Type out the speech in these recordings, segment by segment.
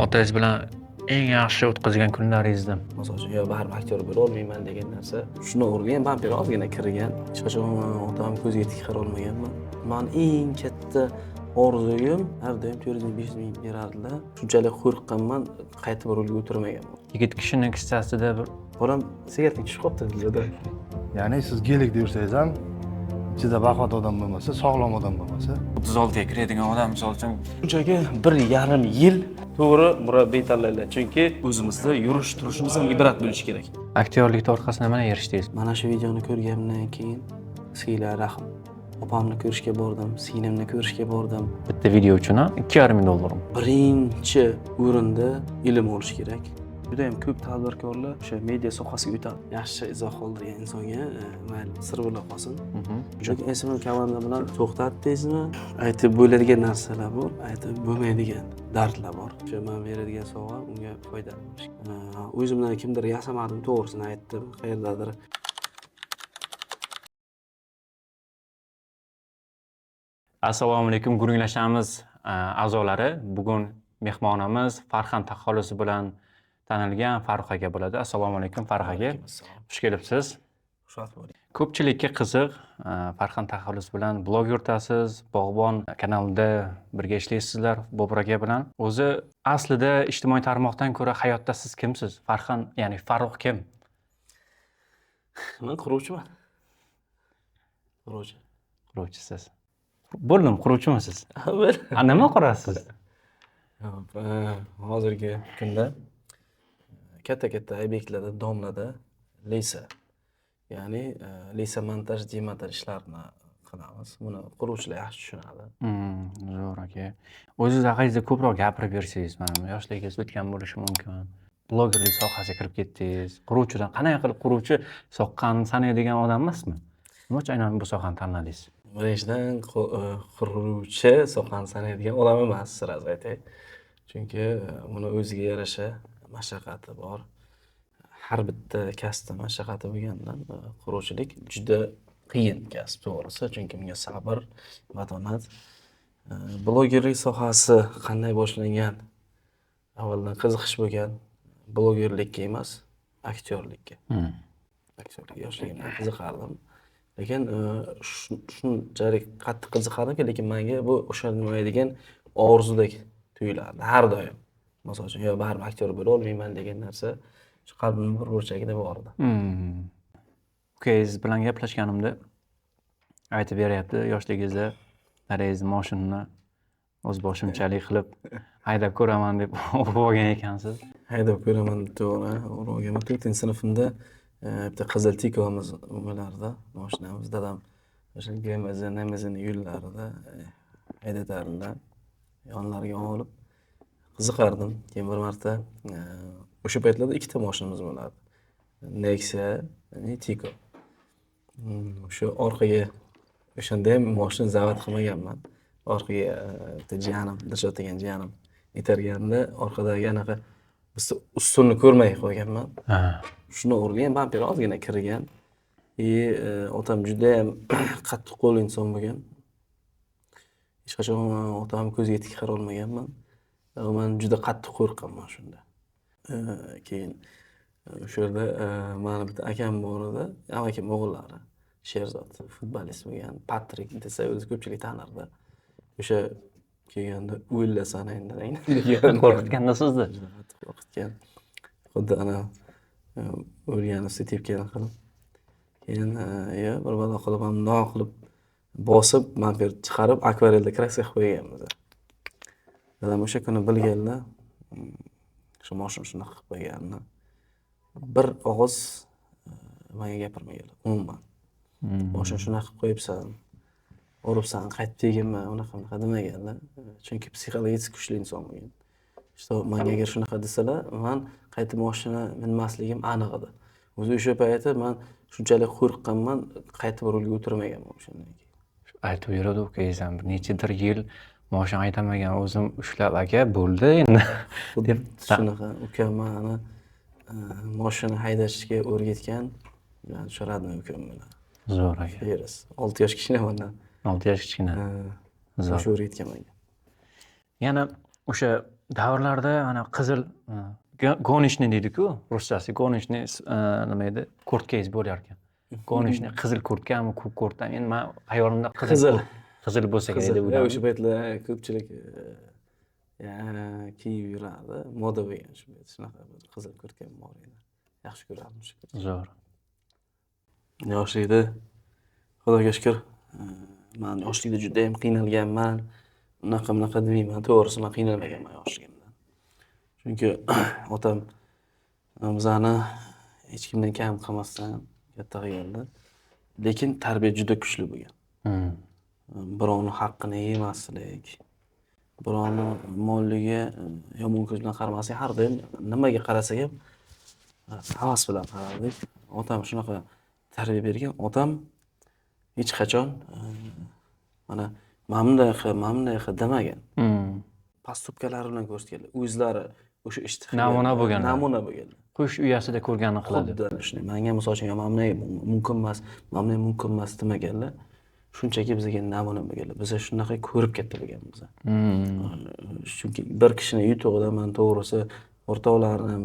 Otangiz bilan eng yaxshi o'tkazgan kunlaringizni. Misol uchun yo baribir aktyor bo'la olmayman degan narsa. Shuni o'rgan, vampir ozgina kirgan. Hech qachon otam ko'ziga tik qara olmaganman. Men eng katta orzuyim har doim 400 ming berardilar. Shunchalik qo'rqqanman, qaytib rolga o'tirmaganman. Yigit kishining kissasida bir Bolam sigaretga tushib qolibdi dilida. Ya'ni siz gelik deyursangiz ham ichida baquvvat odam bo'lmasa, sog'lom odam bo'lmasa, 36 ga kiradigan odam misol uchun Shunchaki 1,5 yil to'g'ri murabbiy tanlaydilar. Chunki o'zimizda yurish turishimiz ham ibrat bo'lishi kerak. aktyorlikda orqasidan nima erishdingiz? Mana shu videoni ko'rganimdan keyin sizga rahim. Opamni ko'rishga bordim, singlimni ko'rishga bordim. Bitta video uchun $2,500. Birinchi o'rinda ilm olish kerak. Juda ham ko'p tadbirkorlar o'sha media sohasiga o'tadi. Yaxshi izoh qoldirgan insonga mayli sir bo'la qolsin. Chunki inson komanda bilan to'xtatdingizmi, aytib bo'ladigan narsalar bor, aytib bo'lmaydigan dardlar bor. O'sha men beradigan sovg'a unga foydali bo'lishi. O'zimdan kimdir yasamadim, to'g'risini aytdim, qayerdadir. Assalomu alaykum, guringlashamiz a'zolari. Bugun mehmonimiz Farhand taxallusi bilan tanilgan Farruh aka bo'ladi. Assalomu alaykum Farruh aka. Xush kelibsiz. Xushvaqt bo'ling. Ko'pchilikka qiziq, Farhand taxallus bilan blog yuritasiz, Bog'bon kanalida birga ishlaysizlar Bobur aka bilan. O'zi aslida ijtimoiy tarmoqdan ko'ra hayotda siz kimsiz? Farhand, ya'ni Farruh kim? Men quruvchiman. Quruvchi. Quruvchisiz. Bo'ldim, quruvchimisiz? Nima qurasiz? Hozirgi kunda katta obyektlarda, domlarda leysa, ya'ni leysa montaj, demontaj ishlarini qilamiz. Buni quruvchilar yaxshi tushunadi. Zo'r aka. O'zingiz haqingizda ko'proq gapirib bersangiz, mana yoshligingiz o'tgan bo'lishi mumkin. Blogerlik sohasiga kirib ketdingiz. Quruvchidan qanday qilib quruvchi soqqani sanaydigan odam emasmi? Nima uchun aynan bu sohani tanladingiz? Birinchidan quruvchi soqqani sanaydigan odam emas, siz aytay. Chunki buni o'ziga yarasha mashaqqati bor. Har bitta kasbda mashaqqati bo'lgandan quruvchilik juda qiyin kasb to'g'risi, chunki bunga sabr, matonat. Blogerlik sohasi qanday boshlangan? Avvaldan qiziqish bo'lgan. Blogerlikka emas, aktyorlikka. Aktyorlik yoshligimdan qiziqardim. Lekin shunchalik qattiq qiziqardimki, lekin menga bu o'shanmaydigan orzudek tuyulardi har doim. Misol uchun yo baribir aktyor bo'la olmayman degan narsa shu qalbimning bir burchagida bor edi. Ukangiz bilan gaplashganimda aytib beryapti, yoshligingizda dadangizning mashinani o'z boshimchalik qilib haydab ko'raman deb urib olgan ekansiz. Haydab ko'raman deb to'g'ri, urib olganman. 4-sinfimda bitta qizil Tiko'miz bo'lardi, mashinamiz. Dadam o'sha GMZ yo'llarida haydatardilar. Yonlariga olib qiziqardim. Keyin bir marta o'sha paytlarda ikkita mashinamiz bo'lardi. Nexia, Tiko. O'sha orqaga o'shanda ham mashina zavod qilmaganman. Orqaga bitta jiyanim, Dilshod degan jiyanim itarganda orqadagi anaqa ustunni ko'rmay qo'yganman. Shuni o'rgan, vampir ozgina kirgan. Otam juda ham qattiq qo'l inson bo'lgan. Hech qachon otam ko'ziga tik qara olmaganman. Men juda qattiq qo'rqqanman shunda. Keyin o'sha yerda meni bitta akam bor edi, amakim o'g'illari. Sherzod futbolist bo'lgan, Patrik desa o'zi ko'pchilik tanirdi. O'sha kelganda o'ylasan endi degan Qo'rqitganda sizni. juda qattiq qo'rqitgan. Xuddi ana o'lgan tepgan qilib. Keyin bir balo qilib ham no qilib bosib, vampir chiqarib akvarelda kraska qilib qo'yganmiz. Dadam o'sha kuni bilganlar shu mashina shunaqa qilib qo'yganini bir og'iz menga gapirmaganlar. Umuman. Mashina shunaqa qilib qo'yibsan, uribsan, qaytib teginma, unaqa demaganlar. Chunki psixologik kuchli inson bo'lgan. Что menga agar shunaqa desalar, men qaytib mashina minmasligim aniq edi. O'zi o'sha payti men shunchalik qo'rqqanman, qaytib rolga o'tirmaganman o'shandan keyin. Aytib yuradi ukangiz ham bir nechadir yil mashina haydamagan, o'zim ushlab aka bo'ldi endi deb shunaqa ukam meni mashina haydashga o'rgatgan, men tushiradim ukam bilan. Zo'r aka. 6 yosh kichkina mendan. 6 yosh kichkina. O'sha o'rgatgan menga. Yana o'sha Davrlarda ana qizil gonishni deydi-ku, ruschasi gonishni nima edi? Kurtkangiz bo'lar ekan. Gonishni qizil kurtkami, ko'k kurtkami? Endi men hayolimda Qizil. qizil bo'lsa kerak Qizil. deb o'yladim. O'sha paytlar ko'pchilik kiyib yurardi. Moda bo'lgan shu payt. Shunaqa bir qizil kurtkam bor edi. Yaxshi ko'rardim shu kurtkani. Zo'r. Yoshlikda Xudoga shukr, men yoshlikda juda ham qiynalganman. Unaqa demayman, to'g'risi men qiynalmaganman yoshligimda. Chunki otam bizani hech kimdan kam qilmasdan katta qilgandi. Lekin tarbiya juda kuchli bo'lgan. Birovni haqqini yemaslik, birovni moliga yomon ko'z bilan qaramaslik, har doim nimaga qarasak ham havas bilan qarardik. Otam shunaqa tarbiya bergan. Otam hech qachon mana bunday qil demagan. Postupkalari bilan ko'rsatganlar. O'zlari o'sha ishni Namuna bo'lganlar. Namuna bo'lganlar. Qush uyasida ko'rganini qiladi. Xuddi shunday. Menga misol uchun mana bunday mumkin emas demaganlar. Shunchaki bizga namuna bo'lganlar. Biz shunaqa ko'rib katta bo'lganmiz. Chunki bir kishini yutug'ida men to'g'risi o'rtoqlarim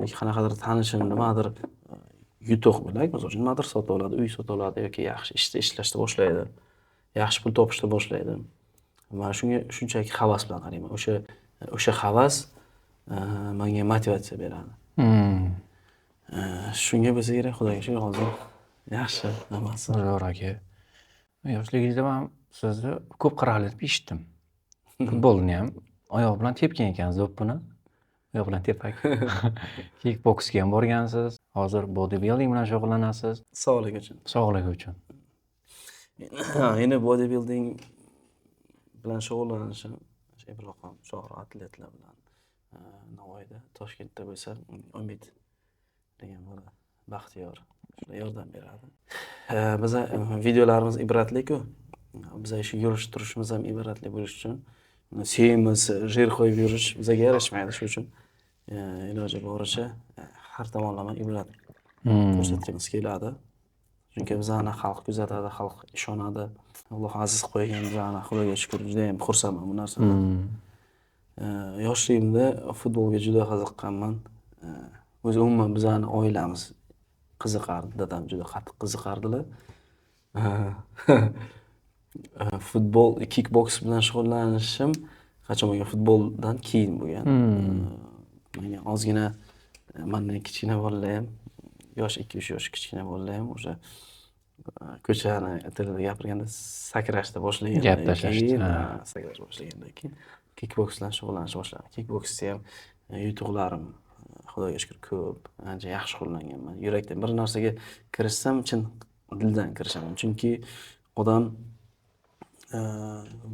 yoki qanaqadir tanishim nimadir yutuq bilan, misol uchun nimadir sota oladi, uy sota oladi yoki yaxshi ishlashni boshlaydi. Yaxshi pul topishni boshlaydi. Men shunga shunchaki havas bilan qarayman. O'sha havas menga motivatsiya beradi. Shunga bo'lsa kerak, Xudoga shukr, hozir yaxshi hammasi. Zo'r aka. Yoshligingizda men sizni ko'p qirrali deb eshitdim. Futbolni ham oyoq bilan tepgan ekansiz, do'ppini. Oyoq bilan tepak. Kickboksga ham borgansiz. Hozir bodybuilding bilan shug'ullanasiz. Sog'lik uchun. Sog'lik uchun. Endi bodybuilding bilan shug'ullanishim Ibrohim Shohro atletlar bilan Navoiyda, Toshkentda bo'lsa Umid degan bola, Baxtiyor shular yordam beradi. Biz videolarimiz ibratli-ku. Biz shu yurish turishimiz ham ibratli bo'lish uchun semiz, jir qo'yib yurish bizga yarashmaydi. Shuning uchun iloji boricha har tomonlama ibrat ko'rsatgimiz keladi. Chunki bizani xalq kuzatadi, xalq ishonadi. Alloh aziz qo'ygan bizani, Xudoga shukr, juda ham xursandman bu narsadan. Yoshligimda futbolga juda qiziqqanman. O'zi umuman bizani oilamiz qiziqardi, dadam juda qattiq qiziqardilar. Futbol, kickboks bilan shug'ullanishim qachon bo'lgan, futboldan keyin bo'lgan. Menga ozgina mendan kichkina bolalar ham, yosh 2-3 yosh kichkina bolalar ham o'sha ko'chani tilida gapirganda sakrashda boshlagan. Gap tashlashdi. Sakrash boshlagandan keyin kickboks bilan shug'ullanishni boshladim. Kickboksda ham yutuqlarim Xudoga shukr ko'p, ancha yaxshi shug'ullanganman. Yurakdan bir narsaga kirishsam, chin dildan kirishaman. Chunki odam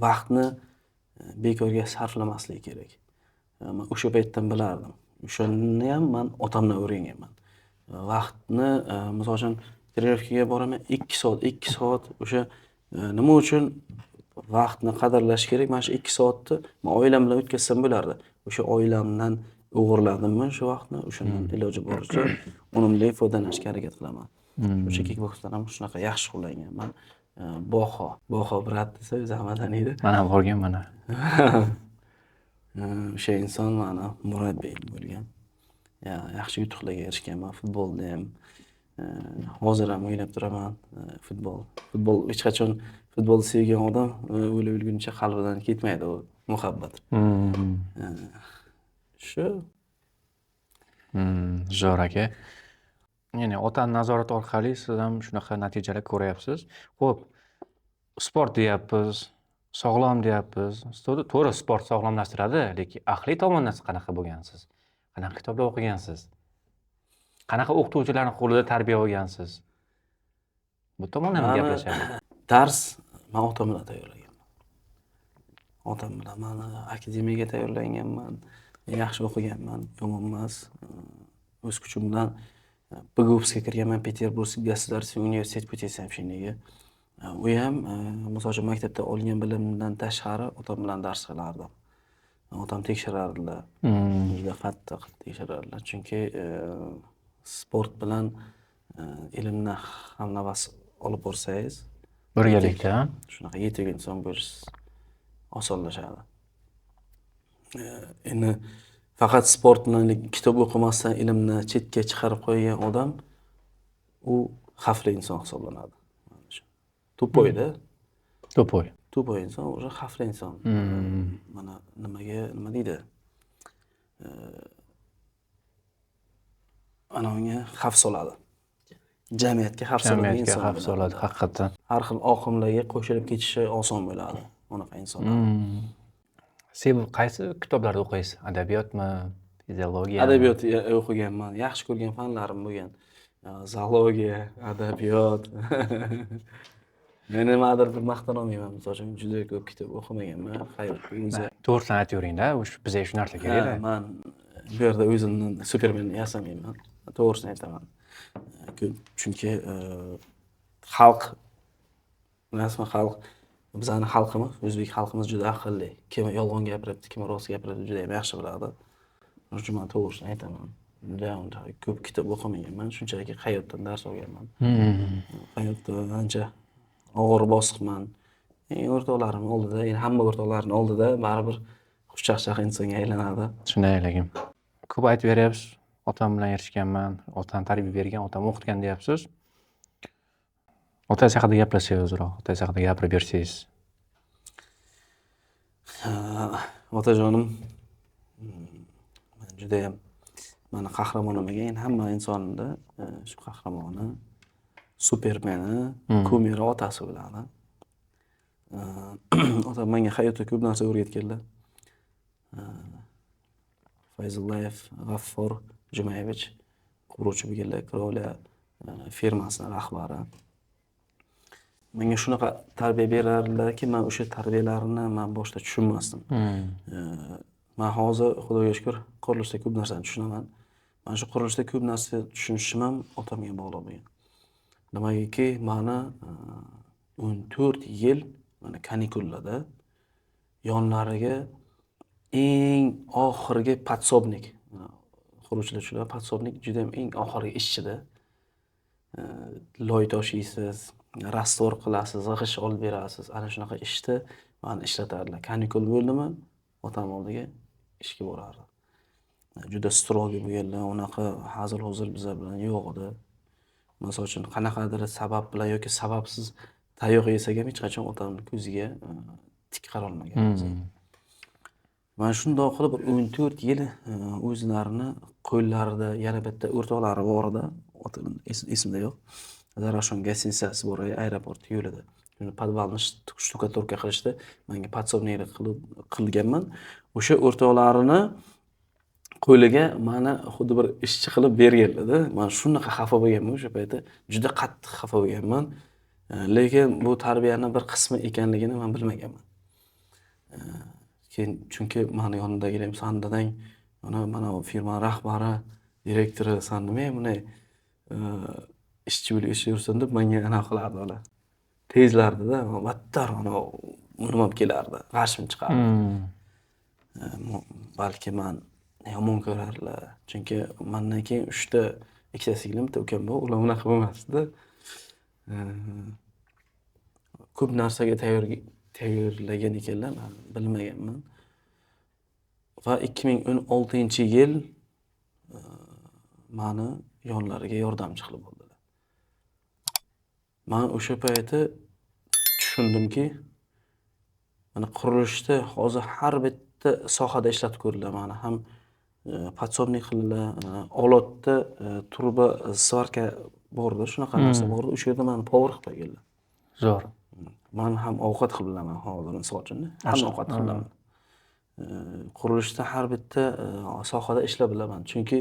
vaqtni bekorga sarflamasligi kerak. Men o'sha paytdan bilardim. O'shani ham men otamdan o'rganganman. Vaqtni, misol uchun trenirovkaga boraman 2 soat o'sha nima uchun vaqtni qadrlash kerak? Mana shu 2 soatni men oilam bilan o'tkazsam bo'lardi. O'sha oilamdan o'g'irladimmi shu vaqtni? O'shandan iloji boricha unumli foydalanishga harakat qilaman. O'sha kickboksdan ham shunaqa yaxshi shug'ullanganman. Boho brat desa zahmatdan edi. Men ham borganman. O'sha inson mana murabbiy bo'lgan. Yaxshi yutuqlarga erishganman futbolda ham. Hozir ham o'ylab turaman futbol. Futbol hech qachon futbolni sevgan odam o'lib o'lguncha qalbidan ketmaydi u muhabbat. Shu. Zo'r aka. Ya'ni otani nazorati orqali siz ham shunaqa natijalar ko'ryapsiz. Xo'p, sport deyapmiz, sog'lom deyapmiz. To'g'ri, sport sog'lomlashtiradi, lekin aqliy tomondan siz qanaqa bo'lgansiz? Qanaqa kitoblar o'qigansiz? Qanaqa o'qituvchilarning qo'lida tarbiya olgansiz? Bu tomondan gaplashamiz. Dars men otam bilan tayyorlaganman. Otam bilan men akademiyaga tayyorlanganman. Yaxshi o'qiganman, yomon emas. O'z kuchim bilan PGUPSga kirganman, Peterburg государственный universitet пути сообщения. U ham misol uchun maktabda olgan bilimimdan tashqari otam bilan dars qilardim. Otam tekshirardilar. Juda qattiq tekshirardilar. Chunki sport bilan ilmni hamnafas olib borsangiz, Birgalikda shunaqa yetuk inson bo'lish osonlashadi. Endi faqat sport bilan kitob o'qimasdan ilmni chetga chiqarib qo'ygan odam u xavfli inson hisoblanadi. Tupoyda. To'poy. Tupoy inson уже xavfli inson. Mana nima deydi? Ana unga xavf soladi. Jamiyatga xavf soladigan Jamiyatga inson. xavf soladi haqiqatan. Har xil oqimlarga qo'shilib ketishi oson bo'ladi. Unaqa insonlar. Siz qaysi kitoblarni o'qiysiz? Adabiyotmi, fiziologiya? Adabiyot o'qiganman. Yaxshi ko'rgan fanlarim bo'lgan. Zoologiya, adabiyot. Men nimadir bir maqtana olmayman. Misol uchun juda ko'p kitob o'qimaganman. Hayotda o'zi. To'g'risini aytavering-da, bizga shu narsa kerak-da. Men bu yerda o'zimni Superman yasamayman. To'g'risini aytaman. Chunki xalq bizani xalqimiz, o'zbek xalqimiz juda aqlli. Kim yolg'on gapiradi, kim rost gapiradi juda ham yaxshi biladi. Shuning uchun men to'g'risini aytaman. Juda ko'p kitob o'qimaganman, shunchaki hayotdan dars olganman. Hayotda ancha og'ir bosiqman. O'rtoqlarim oldida, ya'ni hamma o'rtoqlarning oldida baribir xushchaqchaq insonga aylanadi. Shunday aytgin. Ko'p aytib beryapsiz. Otam bilan erishganman, otam tarbiya bergan, otam o'qitgan deyapsiz. Otangiz haqida gapirsangiz o'ziroq, otangiz haqida gapirib bersangiz. Otajonim juda ham meni qahramonim ekan. Hamma insonda shu qahramoni, Supermeni, kumiri otasi bo'ladi. Otam menga hayotda ko'p narsa o'rgatganlar. Fayzullayev G'affor Jumayevich quruvchi bo'lganlar, Krovla firmasining rahbari. Menga shunaqa tarbiya berardilarki, men o'sha tarbiyalarini men boshda tushunmasdim. Men hozir Xudoga shukr qurilishda ko'p narsani tushunaman. Men shu qurilishda ko'p narsa tushunishim ham otamga bog'liq bo'lgan. Nimagaki, meni 14 yil mana kanikullarda yonlariga eng oxirgi podsobnik, quruvchilar shular, podsobnik juda ham eng oxirgi ishchida. Loy toshiysiz, rastor qilasiz, g'ish olib berasiz. Ana shunaqa ishda meni ishlatardilar. Kanikul bo'ldimi, otam oldiga ishga borardi. Juda strogi bo'lganlar, unaqa hazil-huzul bizlar bilan yo'q edi. Misol uchun qanaqadir sabab bilan yoki sababsiz tayoq yesak ham hech qachon otamning ko'ziga tik qara olmaganmiz. Men shundoq qilib 14 yil o'zlarini qo'llarida yana bitta o'rtoqlari bor edi. Esimda yo'q. Zarafshon gостиницasi bor aeroport yo'lida. Shuni podvalni shtukatorka qilishdi. Menga podsobnik qilganman. O'sha o'rtoqlarini qo'liga meni xuddi bir ishchi qilib berganlar-da. Men shunaqa xafa bo'lganman o'sha paytda. Juda qattiq xafa bo'lganman. Lekin bu tarbiyaning bir qismi ekanligini men bilmaganman. Chunki meni yonimdagilar ham san dadang, mana firma rahbari, direktori san nima bunday ishchi bo'lib yursin deb menga ana qilardi ular. Tezlarda battar nima kelardi, g'ashim chiqardi. Balki men yomon ko'rarlar. Chunki mendan keyin 3 ta ikkita singlim, bitta ukam bor, ular unaqa bo'lmasdi. Ko'p narsaga tayyorlagan ekanlar, men bilmaganman. Va 2016-yil meni yonlariga yordamchi qilib bo'ldilar. Men o'sha payti tushundimki, mana qurilishda hozir har bitta sohada ishlatib ko'rdilar meni. Ham podsobnik qildilar, olotda turba svarka bordi, shunaqa narsa bordi. O'sha yerda meni povor qilib qo'yganlar. Zo'r. Men ham ovqat qilib bilaman hozir misol uchun. Ham ovqat qilib bilaman. Qurilishda har bitta sohada ishlab bilaman. Chunki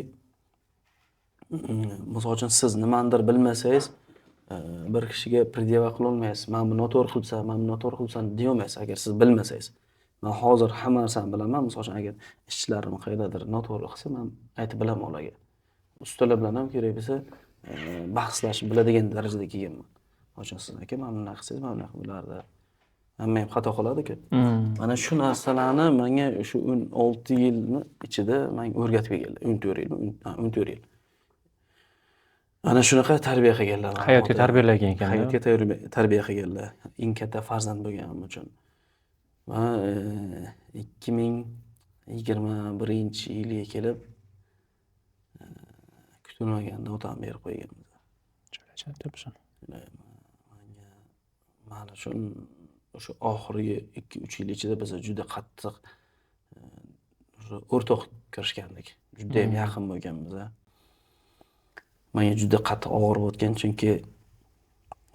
misol uchun siz nimandir bilmasangiz, bir kishiga pridyeva qila olmaysiz. Men buni noto'g'ri qilibsan, deya olmaysiz agar siz bilmasangiz. Men hozir hamma narsani bilaman. Misol uchun agar ishchilarim qayerdadir noto'g'ri qilsa, men aytib bilaman ularga. Ustalar bilan ham kerak bo'lsa bahslashib biladigan darajada kelganman. Ochun siz aka, men bunaqa qilsangiz, men bunaqa bo'lardi. Hamma ham xato qiladi-ku. Mana shu narsalarni menga shu 16 yilning ichida menga o'rgatib kelganlar. 14 yil. Ana shunaqa tarbiya qilganlar. Hayotga tarbiyalagan ekan. Hayotga tarbiya qilganlar. Eng katta farzand bo'lganim uchun. Va 21-yilga kelib kutilmaganda otamni berib qo'yganmiz. Jo'rayapsan. Mana o'sha oxirgi 2-3 yil ichida biz juda qattiq o'rtoq kirishgandik. Juda ham yaqin bo'lganmiz. Menga juda qattiq og'ir o'tgan, chunki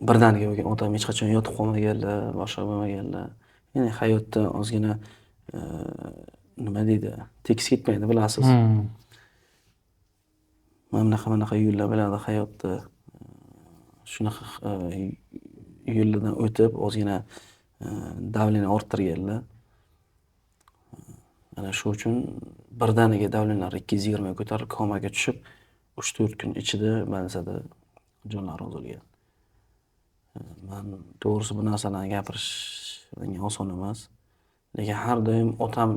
birdaniga bo'lgan otam hech qachon yotib qolmaganlar, boshqa bo'lmaganlar. Ya'ni hayotda ozgina nima deydi, tekis ketmaydi, bilasiz. Mana yo'llar biladi hayotda. Shunaqa yo'llardan o'tib ozgina davleni orttirganlar. Ana shu uchun birdaniga davlenlar 220 ga ko'tarib komaga tushib 3-4 kun ichida manzada jonlari uzilgan. Men to'g'risi bu narsalarni gapirish menga oson emas. Lekin har doim otam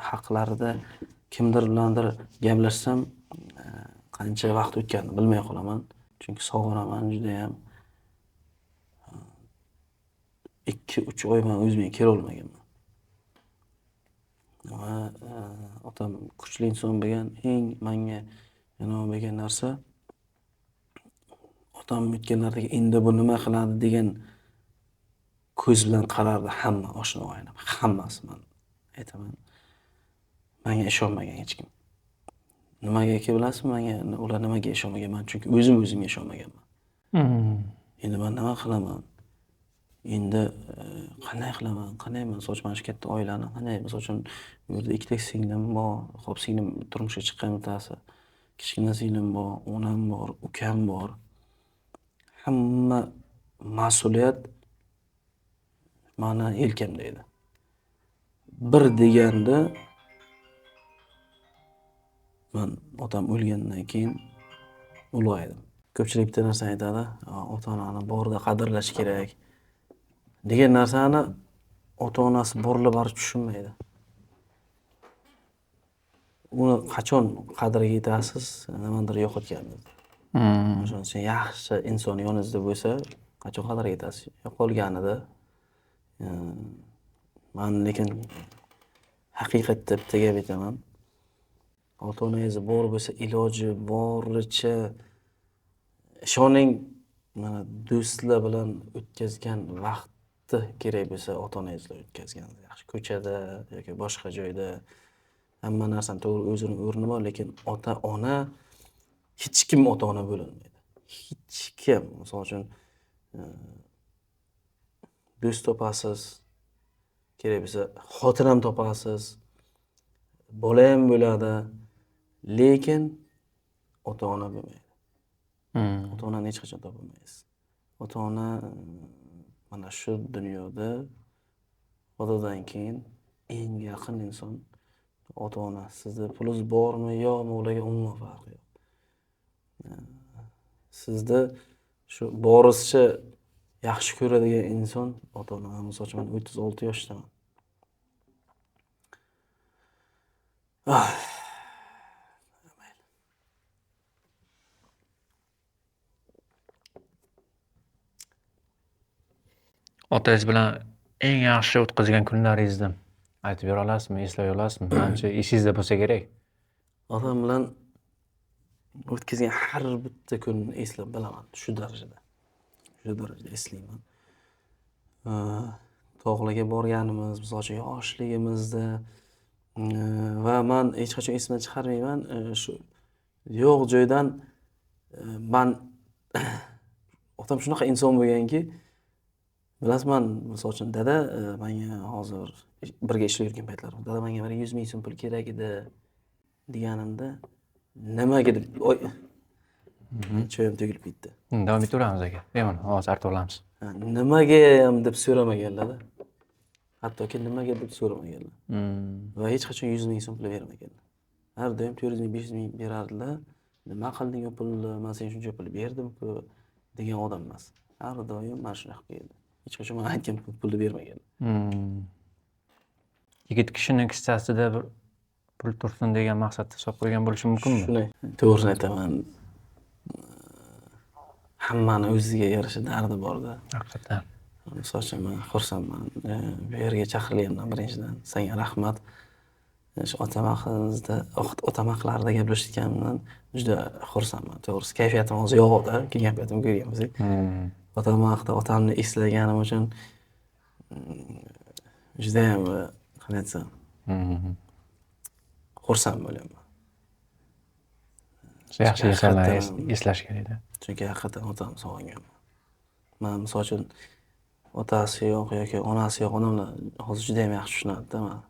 haqlarida kimdir bilandir gaplashsam qancha vaqt o'tganini bilmay qolaman. Chunki sog'oraman juda ham 2-3 oy men o'zimga kela olmaganman. Va otam kuchli inson bo'lgan, eng menga yomon bo'lgan narsa otam o'tganlardagi endi bu nima qiladi degan ko'z bilan qarardi hamma oshna o'ynab. Hammasi men aytaman. Menga ishonmagan hech kim. Nimaga bilasizmi? Menga ular nimaga ishonmaganman? Chunki o'zimga ishonmaganman. Endi men nima qilaman? Endi qanday qilaman? Qandayman? Sochman shu katta oilani qanday? Misol uchun bu yerda ikkita singlim bor. Xo'p, singlim turmushga chiqqan bittasi. Kichkina singlim bor, onam bor, ukam bor. Hamma mas'uliyat meni yelkamda edi. Bir deganda men otam o'lgandan keyin ulg'aydim. Ko'pchilik bitta narsa aytadi, ota-onani borida qadrlash kerak degan narsani ota-onasi borlar baribir tushunmaydi. Uni qachon qadriga yetasiz, nimadir yo'qotganmiz. O'shaning uchun yaxshi inson yoningizda bo'lsa, qachon qadriga yetasiz? Yo'qolganida. Men lekin haqiqatda bitta gap aytaman. Ota-onangiz bor bo'lsa, iloji boricha ishoning, mana do'stlar bilan o'tkazgan vaqtni kerak bo'lsa, ota-onangiz bilan o'tkazganingiz yaxshi. Ko'chada yoki boshqa joyda hamma narsani to'g'ri o'zining o'rni bor, lekin ota-ona hech kim ota-ona bo'lolmaydi. Hech kim. Misol uchun do'st topasiz, kerak bo'lsa xotiram topasiz, bola ham bo'ladi, lekin ota-ona bo'lmaydi. Ota-onani hech qachon topolmaysiz. Ota-ona mana shu dunyoda Xudodan keyin eng yaqin inson ota-ona. Sizda pulingiz bormi, yo'qmi, ularga umuman farqi yo'q. Sizda shu borischa yaxshi ko'radigan inson ota-ona. Misol uchun men 36 yoshdaman. Otangiz bilan eng yaxshi o'tkazgan kunlaringizni aytib bera olasizmi, eslay olasizmi? Menimcha esingizda bo'lsa kerak. Otam bilan o'tkazgan har bitta kunni eslab bilaman, shu darajada. Shu darajada eslayman. Tog'larga borganimiz, misol uchun yoshligimizda va men hech qachon esimdan chiqarmayman, shu yo'q joydan men otam shunaqa inson bo'lganki, bilasizmi, misol uchun dada menga hozir birga ishlab yurgan paytlar, dada menga 100 ming so'm pul kerak edi deganimda nimaga deb cho'yim to'kilib ketdi. Davom etaveramiz aka. Bemalol, hozir artib olamiz. Nimaga ham deb so'ramaganlar. Hattoki nimaga deb so'ramaganlar. Va hech qachon 100 ming so'm pul bermaganlar. Har doim 400 ming, 500 ming berardilar. Nima qilding o pulni? Men senga shuncha pul berdim-ku degan odam emas. Har doim mana shunaqa qildi. Hech qachon men aytgan pulni bermaganlar. Yigit kishining kissasida bir pul tursin degan maqsadda solib qo'ygan bo'lishi mumkinmi? Shuni to'g'risini aytaman. Hammani o'ziga yarasha dardi bor-da. Haqiqatan. Misol uchun men xursandman. Bu yerga chaqirilgandan birinchidan senga rahmat. shu otam haqlarida gaplashayotganimdan juda xursandman, to'g'risi. Kayfiyatim hozir yo'g'ida, kayfiyatimni ko'rganmisiz? Otam haqida otamni eslaganim uchun judayam qanday aytsam, xursand bo'lyapman. Yaxshi insonlar Haqiqatan- eslash kerak-da. Chunki haqiqatan otamni sog'inganman. Man misol uchun otasi yo'q yoki onasi yo'q odamlar hozir juda ham yaxshi tushunadi-da mani.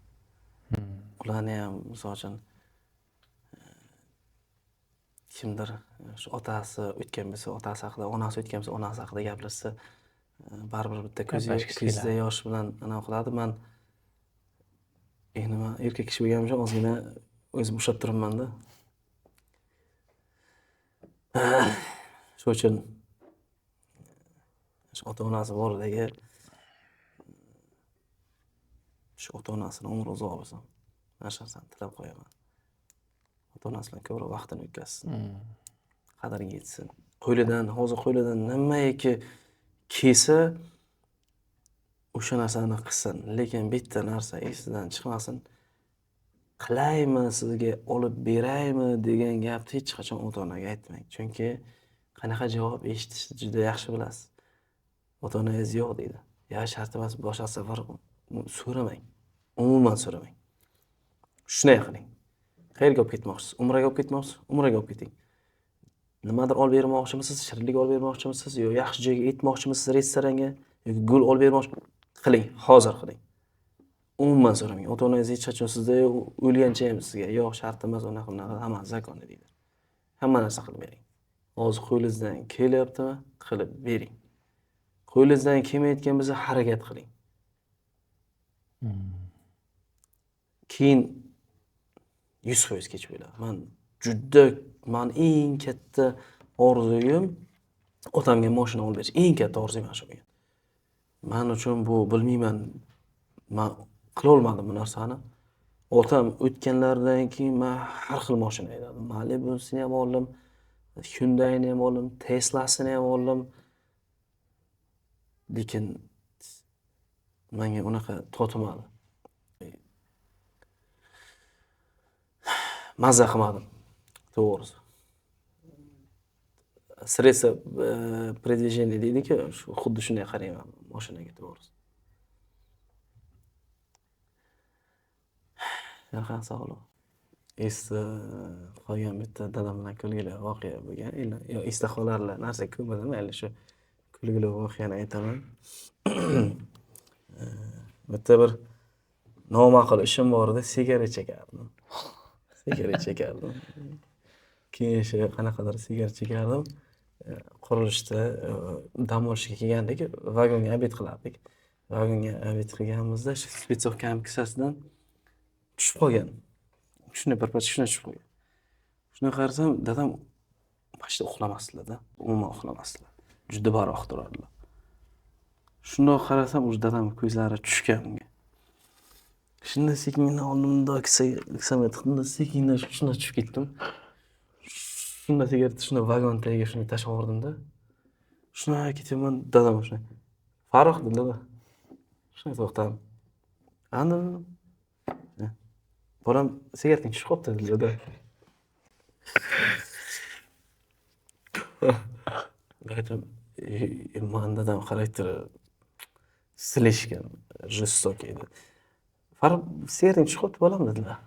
Ularni ham misol uchun kimdir shu otasi o'tgan bo'lsa, otasi haqida, onasi o'tgan bo'lsa, onasi haqida gapirsa, baribir bitta Gaplashgisi ko'zida keladi. yosh bilan anaqa qiladi. Man endi man erkak kishi bo'lganim uchun ozgina o'zim ushlab turibman-da. Shuning uchun shu ota-onasi boridagi shu ota-onasini umri uzoq bo'lsin. Mana shu narsani tilab qo'yaman. Ota-onasi bilan ko'proq vaqtini o'tkazsin. Qadriga yetsin. Hozir qo'lidan nimaiki kelsa o'sha narsani qilsin. Lekin bitta narsa esidan chiqmasin. Qilaymi, sizga olib beraymi degan gapni hech qachon ota-onaga aytmang. Chunki qanaqa javob eshitishni juda yaxshi bilasiz. Ota-onangiz yo'q deydi. Ya shart emas, boshqa safar so'ramang. Umuman so'ramang. Shunday qiling. Qayerga olib ketmoqchisiz? Umraga olib ketmoqchisiz? Umraga olib keting. Nimadir olib bermoqchimisiz? Shirinlik olib bermoqchimisiz? Yo yaxshi joyga aytmoqchimisiz restoranga? Yoki gul olib bermoqchimisiz? Qiling, hozir qiling. Umuman so'ramang. Ota-onangiz hech qachon sizda o'lgancha ham sizga yo'q shart emas, unaqa hammasi zakonni deydi. Hamma narsa qilib bering. Hozir qo'lingizdan kelyaptimi? Qilib bering. Qo'lingizdan kelmayotgan bo'lsa, harakat qiling. Keyin 100% kech bo'ladi. Men eng katta orzuyim otamga mashina olib berish. Eng katta orzuyim shu bo'lgan. Men uchun bu bilmayman, men qila olmadim bu narsani. Otam o'tganlaridan keyin men har xil mashina ayladim. Malibusini ham oldim, Hyundai'ni ham oldim, Tesla'sini ham oldim. Lekin menga unaqa to'timadi. Mazza qilmadim. To'g'risi. Sredstva передвижения deydi-ku, xuddi shunday qarayman mashinaga, to'g'risi. Yaqin sog'liq. Esda qolgan bitta dadam bilan kulgili voqea bo'lgan. Yo esda qolarlar narsa ko'p bo'ladi, mayli shu kulgili voqeani aytaman. Bitta bir noma'qul ishim bor edi, sigaret chekardim. Keyin shu qanaqadir sigaret chekardim. Qurilishda dam olishga kelgandik, vagonga obed qilardik. Vagonga obed qilganimizda shu spetsovkani kissasidan tushib qolgan. Shunday birpas shunday tushib qolgan. Shuni qarasam, dadam mashina uxlamasdilar-da. Umuman uxlamasdilar. Juda baroq turardilar. Shundoq qarasam, o'sha dadam ko'zlari tushgan unga. Shunda sekingina oldimda kisamga tiqdim, sekingina shunda tushib ketdim. Shunda sigaretni shunda vagon tagiga shunda tashlab yubordim-da. Shunda ketyapman, dadam shunday. Farruh dedilar. Shunday to'xtadim. Ana bolam sigaretni tushib qopti dedilar-da. Aytdim, man dadam xarakteri slishgan, жестокий edi. Farruh sigaretni tushib qopti bolam dedilar.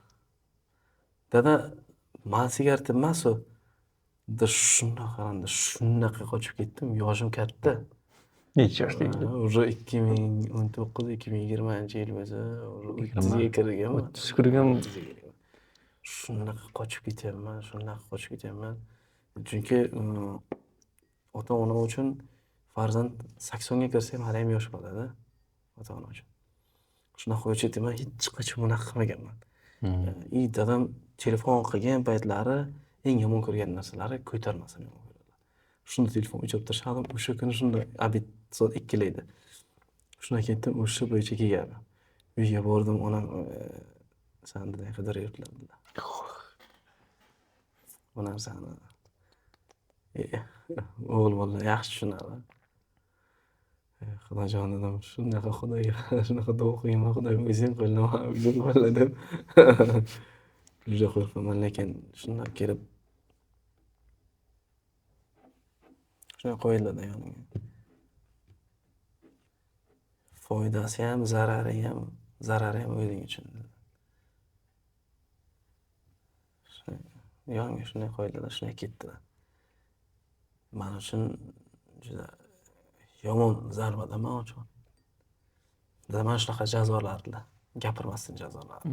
Dada, men sigaret emas u. Shunaqa qochib ketdim, yoshim katta. Necha yoshda edi? Уже 2019-2020 yil bo'lsa, 30 ga kirganman. 30 kirgan. Shunaqa qochib ketyapman. Chunki ota-ona uchun farzand 80 ga kirsa ham hali ham yosh bo'ladi, ota-ona uchun. Shunaqa qo'yib aytaman, hech qachon bunaqa qilmaganman. Dadam telefon qilgan paytlari eng yomon ko'rgan narsalari ko'tarmasini yomon ko'radilar. Shunda telefon o'chirib tashladim. O'sha kuni shunda obed soat 2 edi. Shundan ketdim, o'sha bo'yicha kelganman. Uyga bordim, onam sani deday qidiryaptilar dedilar. Bu narsani o'g'il bola yaxshi tushunadi. Xudojon dedim, shunaqa Xudoga shunaqa duo qilganman, Xudoyim o'zing qo'llaman, o'zing qo'lla deb. Juda qo'rqaman, lekin shundoq kelib shunday qo'yiladi yonimga. Foydasi ham, zarari ham o'zing uchun. Yonimga shunday qo'yiladi, shunday ketdilar. Men uchun juda yomon zarbada men uchun. Mana shunaqa jazolardilar, gapirmasdan jazolardi.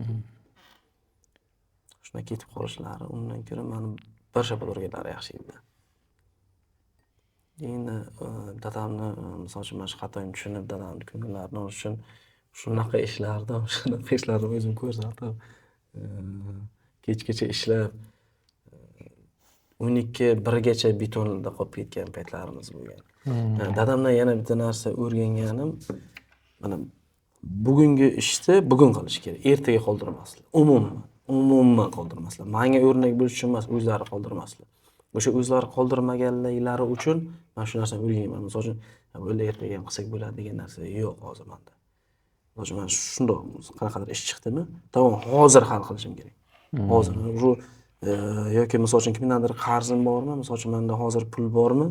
Shunday ketib qolishlari, undan ko'ra meni bir shapaloq urganlari yaxshi edi. Endi dadamni, misol uchun mana shu xatoyimni tushunib, dadamni ko'ngillarini olish uchun shunaqa ishlarni o'zim ko'rsatib, kechgacha ishlab, 12-1gacha betonda qolib ketgan paytlarimiz bo'lgan. Dadamdan yana bitta narsa o'rganganim, mana bugungi ishni bugun qilish kerak, ertaga qoldirmaslik. Umuman qoldirmaslik. Menga o'rnak bo'lish uchun emas, o'zlari qoldirmaslik. O'sha o'zlari qoldirmaganliklari uchun men shu narsani o'rganman. Misol uchun, bo'ldi ertaga ham qilsak bo'ladi degan narsa yo'q hozir menda. Misol uchun men shundoq qanaqadir ish chiqdimi, tamom hozir hal qilishim kerak. Hozir yoki misol uchun kimdandir qarzim bormi? Misol uchun menda hozir pul bormi?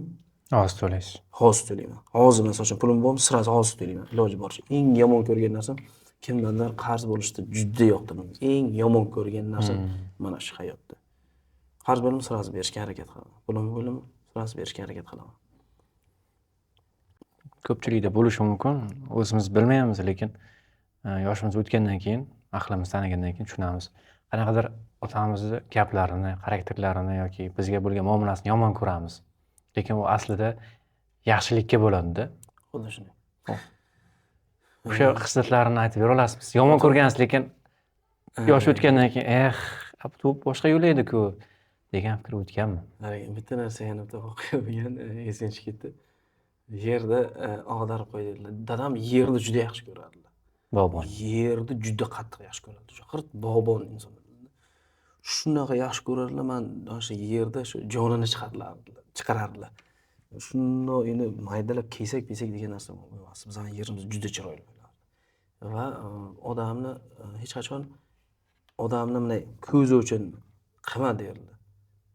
Hozir to'laysiz. Hozir to'layman. Hozir misol uchun pulim bormi? Sirasi hozir to'layman. Iloji boricha. Eng yomon ko'rgan narsam kimdandir qarz bo'lishni juda yoqtiraman. Eng yomon ko'rgan narsam mana shu hayotda. Qarz bo'lim sirasi berishga harakat qilaman. Pulim bo'lim sirasi berishga harakat qilaman. Ko'pchilikda bo'lishi mumkin. O'zimiz bilmaymiz, lekin yoshimiz o'tgandan keyin, aqlimiz tanigandan keyin tushunamiz. Qanaqadir otamizni gaplarini, xarakterlarini yoki bizga bo'lgan muomalasini yomon ko'ramiz. Lekin u aslida yaxshilikka bo'ladi-da. Xuddi shunday. O'sha xislatlarini aytib bera olasizmi? Yomon ko'rgansiz, lekin yosh o'tgandan keyin, bu boshqa yo'l edi-ku degan fikr o'tganmi? Bitta narsa yana bitta voqea bo'lgan, esimga tushib ketdi. Yerda ag'darib qo'ydilar. Dadam yerni juda yaxshi ko'rardilar. Bog'bon. Yerni juda qattiq yaxshi ko'rardi. Xirt bog'bon inson. Shunaqa yaxshi ko'rardilar, men o'sha yerda shu jonini chiqarardilar. Shundoq endi maydalab kesak-pesak degan narsa bo'lmas. Bizning yerimiz juda chiroyli bo'lardi. Va odamni hech qachon odamni bunday ko'zi uchun qilma derdi.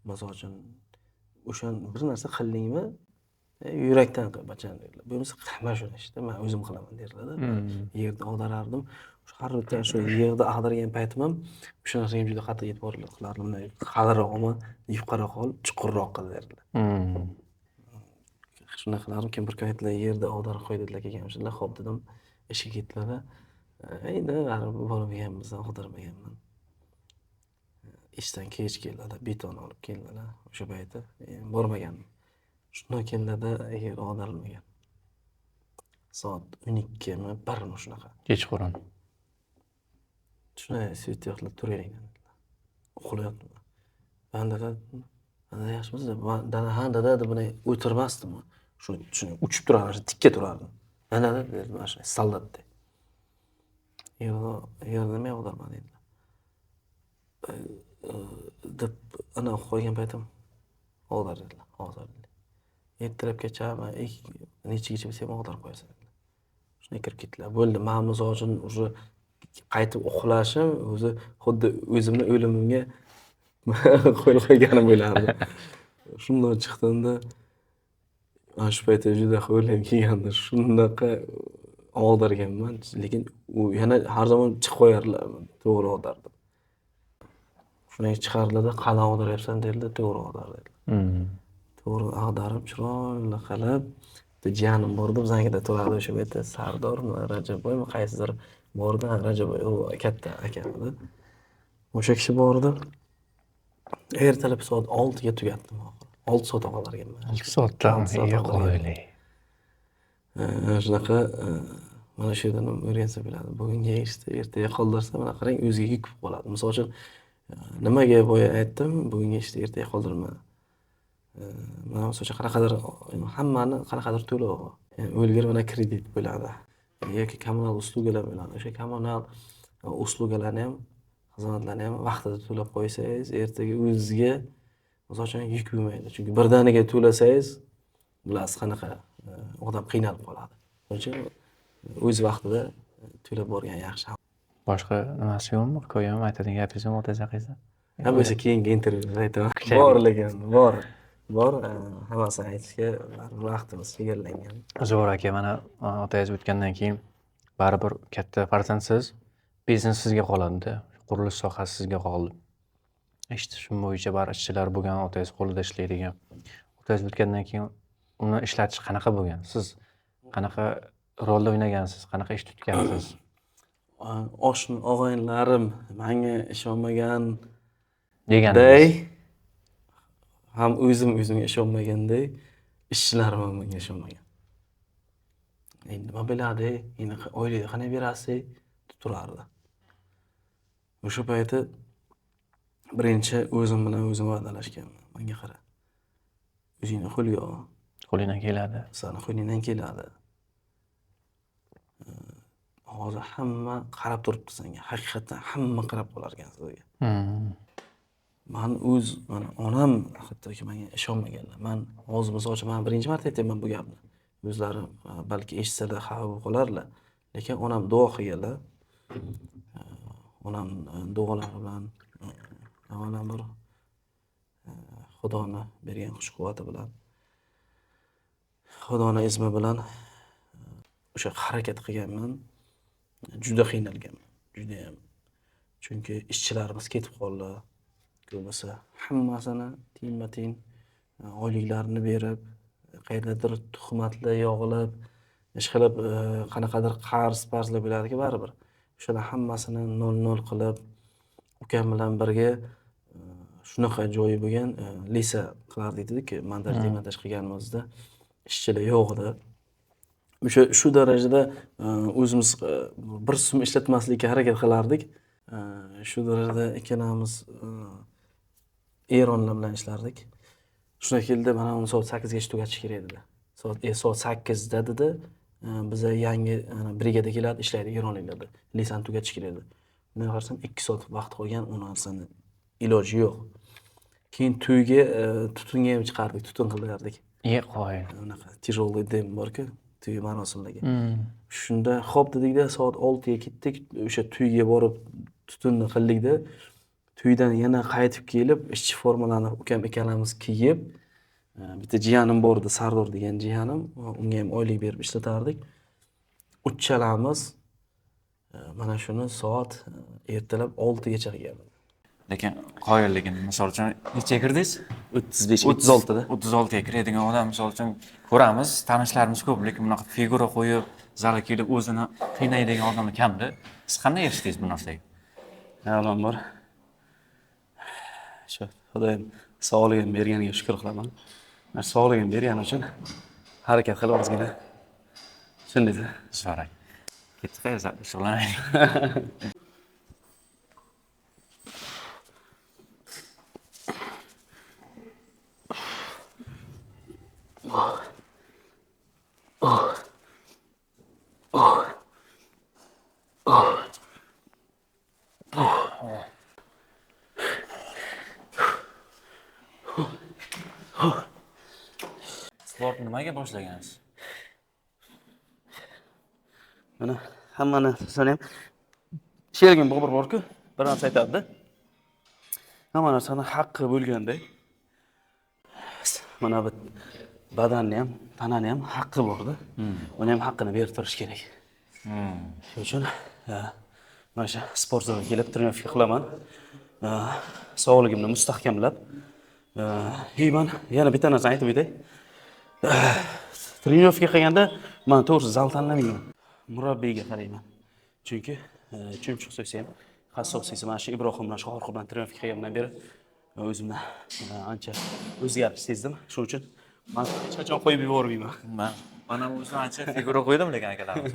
Misol uchun o'shan bir narsa qildingmi, yurakdan qil bachan derdilar. Bo'lmasa qilma shuni ishni, men o'zim qilaman derdilar. Yerda ag'darardim. Har bitta shu yerda ag'dargan paytim ham o'sha narsaga juda qattiq e'tibor qilardim. Qadroqmi, yuqoriroq ol, chuqurroq qil derdilar. Shunday qilardim, kim bir kun aytdilar, yerda ag'darib qo'ydilar kelgan o'shalar. Xo'p dedim, ishga ketdilar. Endi bormaganmiz, ag'darmaganman. Ishdan kech keldilar, beton olib keldilar. O'sha payti bormaganman. Shunday keldilarda yer ag'darilmagan. Soat 12mi, 1mi shunaqa. Kechqurun. Shunday svet yoqlab turaveringlar dedilar. Uxlayapman. Men dada yaxshimisiz? Dada dada deb buni o'tirmasdim. Shuni uchib turardim, tikka turardim. Dada dedi, mana shu soldatdek. Yerda nima ag'darman dedilar. Deb ana qo'ygan paytim ag'dardilar, hozir. Ertalabgacha nechigacha bo'lsa ham ag'darib qo'yasan dedilar. Shunday kirib ketdilar. Bo'ldi, men misol uchun o'sha qaytib uxlashim o'zi xuddi o'zimni o'limimga qo'l qo'yganim bo'lardi. Shunday chiqdimda mana shu paytda juda qo'lim kelgandi. Shunaqa ag'darganman, lekin u yana har zaman chiqib qo'yardilar, to'g'ri ag'dardim. Shunday chiqardilar-da, qala ag'daryapsan dedilar, to'g'ri ag'dar dedilar. To'g'ri ag'darib, chiroyli qilib, jiyanim bordi, biznikida turardi o'sha paytda, Sardormi, Rajabboymi, qaysidir bordi, Rajabboy, u katta aka edi. O'sha kishi bordi. Ertalab soat 6ga tugatdim. 6 soat ag'darganman. 6 soatdan qo'yli. Shunaqa mana shu yerdan o'rgansa bo'ladi. Bugungi ishni ertaga qoldirsa, mana qarang, o'ziga yuk bo'lib qoladi. Misol uchun nimaga boya aytdim, bugungi ishni ertaga qoldirma. Mana misol uchun qanaqadir hammani qanaqadir to'lov, o'lgur mana kredit bo'ladi. Yoki kommunal uslugalar bo'ladi. O'sha kommunal uslugalarni ham, xizmatlarni ham vaqtida to'lab qo'ysangiz, ertaga o'zingizga misol uchun yuk bo'lmaydi. Chunki birdaniga to'lasangiz, bilasiz qanaqa odam qiynalib qoladi. Shuning uchun o'z vaqtida to'lab borgan yaxshi. Boshqa nimasi yo'qmi? Hikoyami aytadigan gapingiz yo'qmi o'rtoq haqingizda? Ham bo'lsa keyingi intervyuda aytaman. Bor lekin bor. Hammasini aytishga vaqtimiz chegaralangan. Zo'r aka, mana otangiz o'tgandan keyin baribir katta farzandsiz, biznes sizga qoladi-da, qurilish sohasi sizga qoldi. Shum bo'yicha bari ishchilar bo'lgan, otangiz qo'lida ishlaydigan. Otangiz o'tgandan keyin uni ishlatish qanaqa bo'lgan? Siz qanaqa rolda o'ynagansiz? Qanaqa ish tutgansiz? Og'aynilarim menga ishonmagan Deganingiz. ham o'zimga ishonmaganday, ishchilarim ham menga ishonmagan. Endi nima biladi, endi oilaga qanday berasiz deb turardi. O'sha payti birinchi o'zim bilan o'zim va'dalashganman. Menga qara. O'zingni qo'lga ol. Qo'lingdan keladi. Sani qo'lingdan keladi. Hozir hamma qarab turibdi senga. Haqiqatan hamma qarab qolar ekan sizga. Mana onam hattoki menga ishonmaganlar. Men hozir masalan men birinchi marta aytayman bu gapni. O'zlari balki eshitsalar xafa bo'lib qolarlar, lekin onam duo qilganlar. Onam duolari bilan avvalambor Xudoning bergan kuch-quvvati bilan, Xudoning izmi bilan o'sha harakat qilganman. Juda qiynalganman, juda ham. Chunki ishchilarimiz ketib qoldi. Bo'lmasa hammasini tiyinma-tiyin oyliklarini berib, qayerdadir tuhmatli yog'ilib, ish qilib, qanaqadir qarz-parzlar bo'ladiki baribir. O'shalar hammasini nol qilib, ukam bilan birga shunaqa joyi bo'lgan, lisa qilardik dedik, montaj qilganimizda ishchilar yo'q edi. Shu darajada o'zimiz bir so'm ishlatmaslikka harakat qilardik. Shu darajada ikkalamiz eronlar bilan ishlardik. Shunday keldi, mana uni soat 8 gacha tugatish kerak edi. Soat 8 da dedi, biza yangi brigada keladi, ishlaydi eronliklarda. Lisani tugatish kerak edi. Bundan qarasam 2 soat vaqt qolgan, u narsani iloji yo'q. Keyin to'yga tutunga ham chiqardik, tutun qilardik. Qo'y. Unaqa tijoliy dem bor-ku, to'y marosimlarga. Shunda xo'p dedikda, soat 6 ga ketdik, o'sha to'yga borib tutunni qildikda, to'ydan yana qaytib kelib, ishchi formalarni ukam ikkalamiz kiyib, bitta jiyanim bor edi, Sardor degan jiyanim, unga ham oylik berib ishlatardik. Uchalamiz mana shuni soat ertalab 6 gacha qilganmiz. Lekin qoyilligini misol uchun necha kirdingiz? 36 da. 36 ga kiradigan odam misol uchun ko'ramiz, tanishlarimiz ko'p, lekin bunaqa figura qo'yib, zalga kelib o'zini qiynaydigan odamlar kamda. Siz qanday erishdingiz bu narsaga? Avvalambor shu Xudoyim sog'lig'ini berganiga shukr qilaman. Mana sog'lig'ini bergani uchun harakat qilib ozgina. Shunday. So'rang. Ketdi qayerda shug'ullanaylik. Sportni nimaga boshlagansiz? Mana hamma narsani ham shergin bobur bor-ku, bir narsa aytadi-da. Hamma narsani haqqi bo'lganday. Mana bu badanni ham, tanani ham haqqi bor-da. Uni ham haqqini berib turish kerak. Shuning uchun mana shu sport zaliga kelib trenировка qilaman. Sog'ligimni mustahkamlab, man yana bitta narsani aytib o'tay. Trenировка qilganda men to'g'ri zal tanlamayman. Murabbiyga qarayman. Chunki chumchuq so'ysa ham, qassob so'ysa, mana shu Ibrohim bilan Shohruh bilan trenировка qilgandan beri o'zimni ancha o'zgarish sezdim. Shuning uchun men hech qachon qo'yib yubormayman. Mana o'zim ancha figura qo'ydim lekin akalarimiz.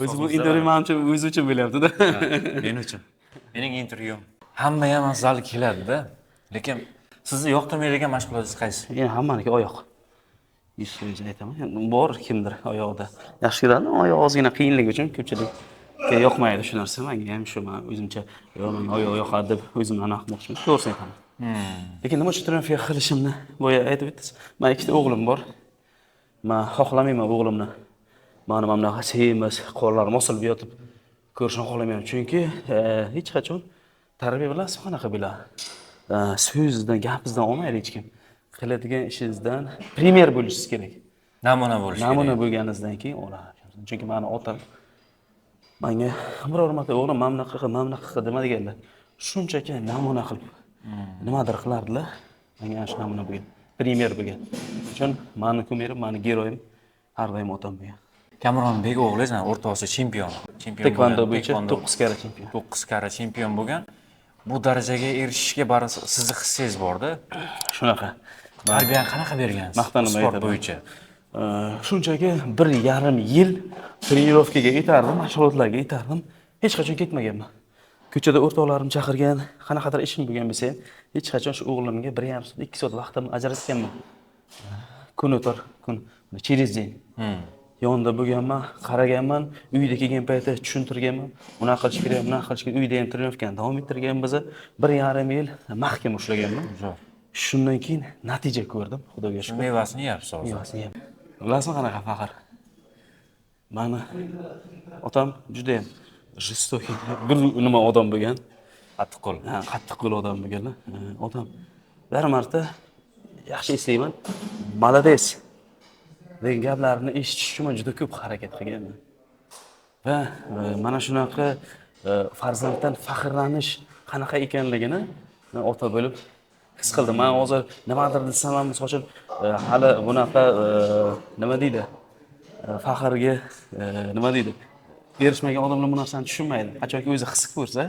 O'zi bu intervyu men uchun bo'lyapti-da. Men uchun. Mening intervyum. Hamma ham zal keladi-da. Lekin sizni yoqtirmaydigan mashg'ulotingiz qaysi? Men hammaniki oyoq. 100% aytaman. Bor kimdir oyoqda. Yaxshi ko'radi, oyoq ozgina qiyinligi uchun ko'pchilikka yoqmaydi shu narsa. Menga ham shu men o'zimcha menga oyoq yoqadi deb o'zimni aniq qilmoqchiman. To'g'risini aytaman. Lekin nima uchun trenировка qilishimni boya aytib o'tdingiz. Men ikkita o'g'lim bor. Men xohlamayman o'g'limni mani mana bunaqa semiz, qo'llarim osilib yotib ko'rishni xohlamayman. Chunki hech qachon tarbiya bilasizmi qanaqa biladi. So'zingizdan, gapingizdan olmaydi hech kim. Qiladigan ishingizdan primer bo'lishingiz kerak. Namuna bo'lish kerak. Namuna bo'lganingizdan keyin oladi. Chunki meni otam menga biror marta o'g'lim mana bunaqa qil demadiganlar. Shunchaki namuna qilib nimadir qilardilar. Menga ana shu namuna bo'lgan. Primer bo'lgan. Uchun meni kumirim, meni geroyim har doim otam bo'lgan. Kamron Bek o'g'lingiz O'rta Osiyo chempioni. Taekwondo bo'yicha 9 karra chempion. 9 karra chempion bo'lgan. Bu darajaga erishishga baribir sizni hissangiz bor-da. Shunaqa. Tarbiyani qanaqa bergansiz? Maqtanib sport aytaman. bo'yicha. Shunchaki 1,5 yil trenirovkaga yetardim, mashg'ulotlarga yetardim. Hech qachon ketmaganman. Ko'chada o'rtoqlarim chaqirgan, qanaqadir ishim bo'lgan bo'lsa ham, hech qachon shu o'g'limga 1,5 soat, 2 soat vaqtimni ajratganman. Kun o'tar, kun через день. Yonda bo'lganman, qaraganman, uyda kelgan paytda tushuntirganman. Bunaqa qilish kerak, bunaqa qilish kerak. Uyda ham trenirovkani davom ettirgan bizni 1,5 yil mahkam ushlaganman. Shundan keyin natija ko'rdim, Xudoga Shu shukr. mevasini yeyapsiz hozir. Mevasini yeb. Bilasizmi qanaqa faxr? Mani otam juda ham жестокий, bir nima odam bo'lgan. Qattiqqo'l. Qattiq qo'l odam bo'lganlar. Otam bir marta yaxshi eslayman. Молодец degan gaplarni eshitish uchun juda ko'p harakat qilganman. Va mana shunaqa farzanddan faxrlanish qanaqa ekanligini ota bo'lib his qildim. Men hozir nimadir desam ham misol hali bunaqa nima deydi? Faxrga nima deydi? Erishmagan odamlar bu narsani tushunmaydi. Qachonki o'zi his ko'rsa,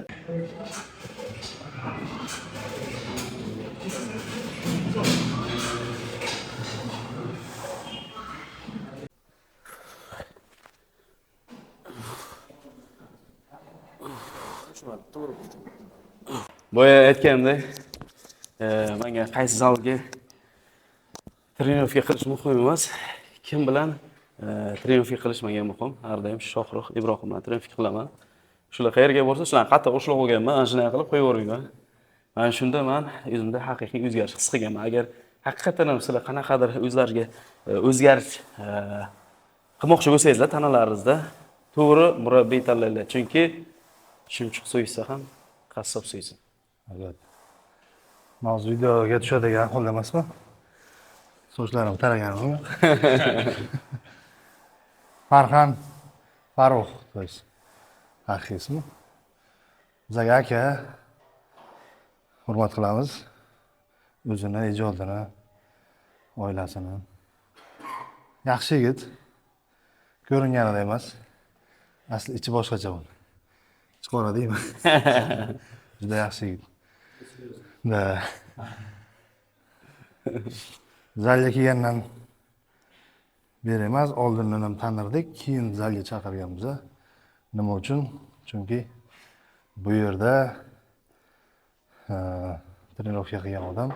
boya aytgandek, menga qaysi zalga trenirovka qilish muhim emas. Kim bilan trenirovka qilish menga muhim. Har doim Shohruh Ibrohim bilan trenirovka qilaman. Shular qayerga bo'lsa, shularni qattiq ushlab olganman, ana shunday qilib qo'yavermayman. Mana shunda men o'zimda haqiqiy o'zgarish his qilganman. Agar haqiqatan ham sizlar qanaqadir o'zlariga o'zgarish qilmoqchi bo'lsangizlar tanalaringizda to'g'ri murabbiy tanlanglar. Chunki chumchuq so'ysa ham qassob so'ysin. Albatta. Mavzu videoga tushadigan ahvolda emasmi? Sochlarim taraganim yo'q. Farxan Farruh, to есть haqiqismi? Bizaga aka hurmat qilamiz. O'zini, ijodini, oilasini. Yaxshi yigit. Ko'ringanida emas. Asli ichi boshqacha bo'ldi. Chiqora deyman. Juda yaxshi yigit. Da. Zalga kelgandan beri emas, oldindan ham tanirdik, keyin zalga chaqirganmiz. Nima uchun? Chunki bu yerda trenirovka qilgan odam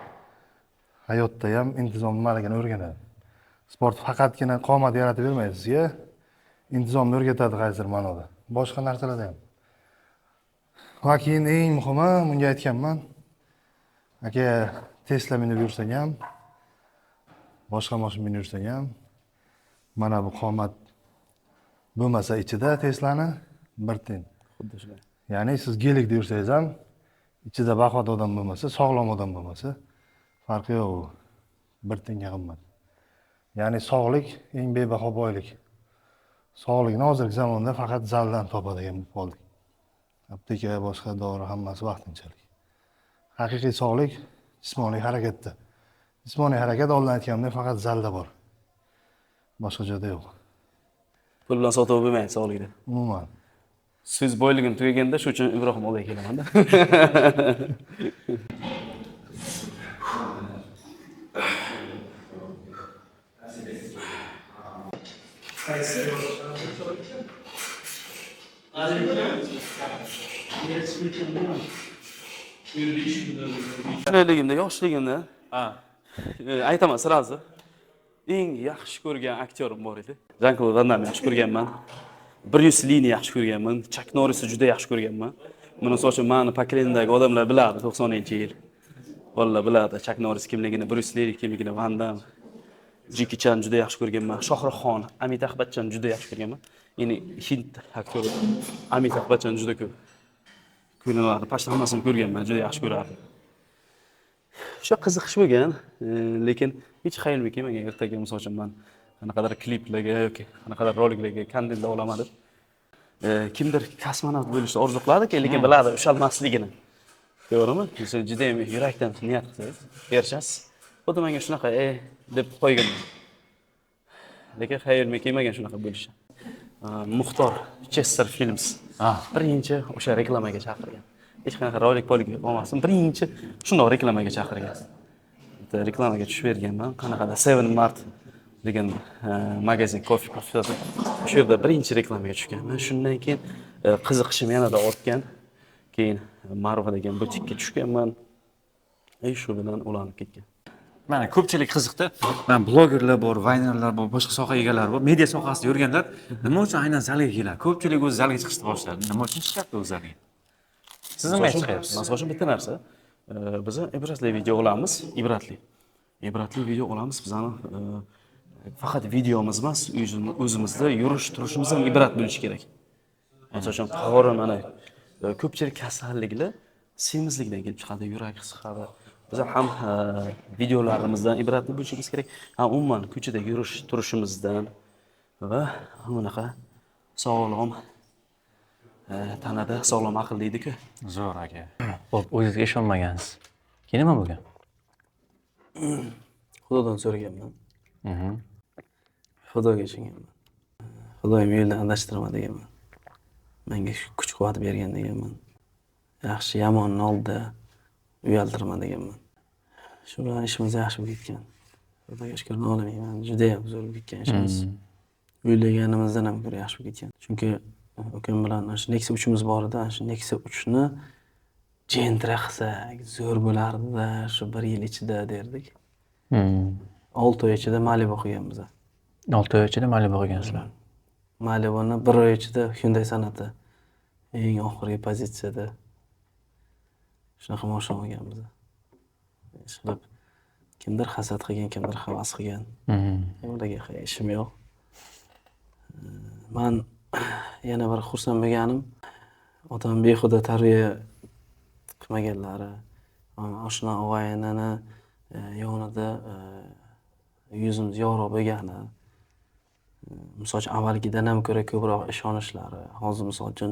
hayotda ham intizom nimaligini o'rganadi. Sport faqatgina qomat yaratib bermaydi sizga, intizomni o'rgatadi qaysidir ma'noda. Boshqa narsalarda ham. Va keyin eng muhimi, bunga aytganman. Aka, Tesla minib yursang ham, boshqa mashina minib yursang ham, mana bu qomat bo'lmasa ichida Teslani bir tiyin. Xuddi shunday. Ya'ni siz gelikda yursangiz ham, ichida baquvvat odam bo'lmasa, sog'lom odam bo'lmasa, farqi yo'q u. Bir tiyinga qimmat. Ya'ni sog'lik eng bebaho boylik. Sog'likni hozirgi zamonda faqat zaldan topadigan bo'lib qoldik. Apteka, boshqa dori hammasi vaqtinchalik. Haqiqiy sog'lik jismoniy harakatda. Jismoniy harakat oldin aytganimdek faqat zalda bor. Boshqa joyda yo'q. Pul bilan sotib bo'lmaydi sog'likda. Umuman. So'z boyligim tugaganda shu uchun Ibrohim oldiga kelaman-da. Yoshligimda aytaman sразу. Eng yaxshi ko'rgan aktyorim bor edi. Jean-Claude Van Damme yaxshi ko'rganman. Bruce Lee'ni yaxshi ko'rganman. Chuck Norrisni juda yaxshi ko'rganman. Buni so'shin meni pokolendagi odamlar biladi 90-yil. Bolalar biladi Chuck Norris kimligini, Bruce Lee kimligini, Van Damme. Jeki Chan juda yaxshi ko'rganman. Shohruxxon, Amitabh Bachchan juda yaxshi ko'rganman. Ya'ni hind aktyori Amitabh Bachchan juda ko'p ko'rinardi. Pashta hammasini ko'rganman, juda yaxshi ko'rardim. O'sha qiziqish bo'lgan, lekin hech xayolimga kelmagan ertaga misol uchun men qanaqadir kliplarga yoki qanaqadir roliklarga kondentlar olaman deb. Kimdir kosmonavt bo'lishni orzu qiladi, lekin biladi ushalmasligini. To'g'rimi? Siz juda ham yurakdan niyat qilsangiz, erishasiz. Xuddi menga shunaqa deb qo'yganman. Lekin xayolimga kelmagan shunaqa bo'lishi. Muxtor Chester Films birinchi o'sha reklamaga chaqirgan. Hech qanaqa rolik olmasin, birinchi shundoq reklamaga chaqirgan. Bitta reklamaga tushib berganman. Qanaqada 7 Mart degan magazin kofe kafesi. Shu yerda birinchi reklamaga tushganman. Shundan keyin qiziqishim yanada ortgan. Keyin Marva degan butikka tushganman. Shu bilan ulanib ketgan. Mana ko'pchilik qiziqdi. Men blogerlar bor, vaynerlar bor, boshqa soha egalari bor, media sohasida yurganlar nima uchun aynan zalga keladi? Ko'pchilik o'zi zalga chiqishni boshladi. Nima uchun chiqyapti o'zi zalga? Siz nima chiqyapsiz? Masal uchun bitta narsa. Biz ibratli video olamiz, ibratli video olamiz. Bizani faqat videomiz emas, o'zimizda yurish, turishimiz ham ibrat bo'lishi kerak. Masal uchun to'g'ri mana ko'pchilik kasalliklar semizlikdan kelib chiqadi, yurak siqadi. Biz ham videolarimizdan ibratli bo'lishimiz kerak. Ham umuman ko'chada yurish, turishimizdan va bunaqa sog'lom tanada sog'lom aql deydi-ku. Zo'r aka. Xo'p, o'zingizga ishonmagansiz. Keyin nima bo'lgan? Xudodan so'raganman. Xudoga ishonganman. Xudoyim yo'ldan adashtirma deganman. Menga kuch-quvvat bergan deganman. Yaxshi yomonni oldida uyaltirma deganman. Shu bilan ishimiz yaxshi bo'lib ketgan. Xudoga shukr nolimayman. Juda ham zo'r bo'lib ketgan ishimiz. O'ylaganimizdan ham ko'ra yaxshi bo'lib ketgan. Chunki ukam bilan shu Nexia 3imiz bor edi. Shu Nexia 3ni jentra qilsak zo'r bo'lardi-da, shu 1 yil ichida derdik. 6 oy ichida Malibu qilganmiz. 6 oy ichida Malibu qilgansizlar. Malibuni 1 oy ichida Hyundai Sonata eng oxirgi pozitsiyada shunaqa mashina olganmiz. Ishqilib kimdir hasad qilgan, kimdir havas qilgan. Ularga ishim yo'q. Men yana bir xursand bo'lganim, otam behuda tarbiya qilmaganlari, oshna og'ayinini yonida yuzimiz yorug' bo'lgani. Misol uchun avvalgidan ham ko'ra ko'proq ishonishlari. Hozir misol uchun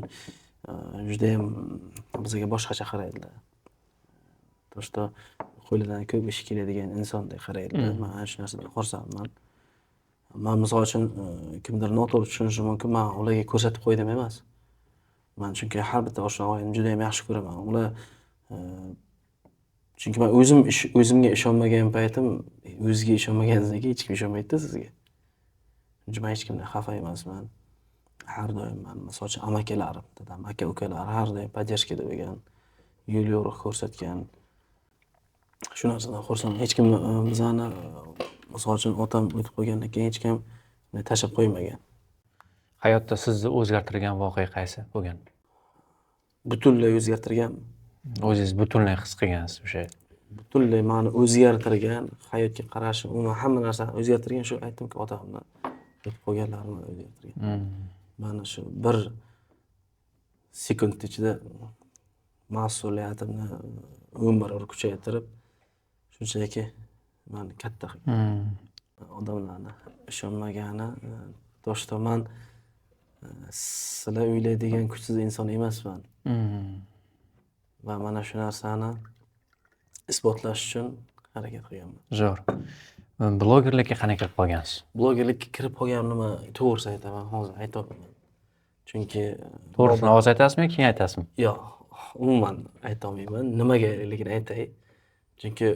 juda ham bizga boshqacha qaraydilar. To'g'ri, qo'lidan ko'p ish keladigan insondek qaraydilar. Men shu narsadan xursandman. Men misol uchun kimdir noto'g'ri tushunishi mumkin. Men ularga ko'rsatib qo'ydim emas. Men chunki har bitta oshna og'ayni juda ham yaxshi ko'raman. Ular chunki men o'zimga ishonmagan paytim, o'ziga ishonmaganingizga hech kim ishonmaydi sizga. Men hech kimdan xafa emasman. Har doim men misol uchun amakalarim, dadam, aka-ukalar har doim podдержкада bo'lgan, yo'l yo'riq ko'rsatgan. Shu narsadan xursandman. Hech kim bizani misol uchun otam o'tib qo'ygandan keyin hech kim tashlab qo'ymagan. Hayotda sizni o'zgartirgan voqea qaysi bo'lgan? Butunlay o'zgartirgan. O'zingiz butunlay his qilgansiz o'sha. Butunlay meni o'zgartirgan, hayotga qarashim, umuman hamma narsani o'zgartirgan shu aytdimki, otamni o'tib qo'yganlarini o'zgartirgan. Mana shu 1 sekund ichida mas'uliyatimni umr kuchaytirib, shunchaki meni katta qilgan. Odamlarni ishonmagani, to'shtoman sizlar o'ylaydigan kuchsiz inson emasman. Va mana shu narsani isbotlash uchun harakat qilganman. Zo'r. Blogerlikka qanday kirib qolgansiz? Blogerlikka kirib qolganimni to'g'risi aytaman, hozir aytolmayman. Chunki To'g'risini hozir aytasizmi, keyin aytasizmi? yo'q, umuman aytolmayman. Nimaga lekin aytay. Chunki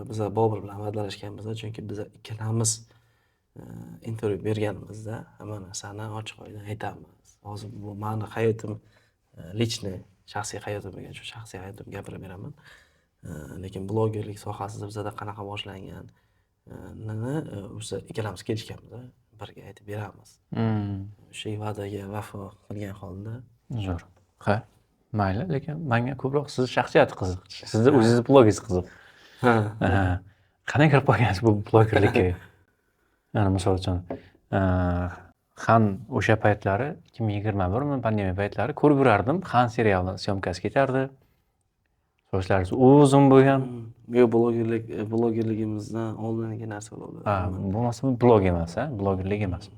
biz Bobur bilan va'dalashganmiz, chunki biz ikkalamiz intervyu berganimizda hamma narsani ochiq oydin aytamiz. Hozir bu meni hayotim lichniy, shaxsiy hayotim bo'lgan uchun shaxsiy hayotimni gapirib beraman. Lekin blogerlik sohasida bizda qanaqa boshlangan o'sha ikkalamiz kelishganmiz, birga aytib beramiz. O'sha va'daga vafo qilgan holda. Zo'r. Ha, mayli, lekin menga ko'proq sizni shaxsiyati qiziq. Sizni o'zingiz blogingiz qiziq. Qanday kirib qolgansiz bu blogerlikka? Ya'ni misol uchun Xan o'sha paytlari 2021 pandemiya paytlari ko'rib yurardim. Xan serialini syomkasi ketardi. Sochlari uzun bo'lgan. Yo'q, blogerligimizdan oldingi narsa bo'ladi. Ha, bo'lmasa blog emas, blogerlik emas.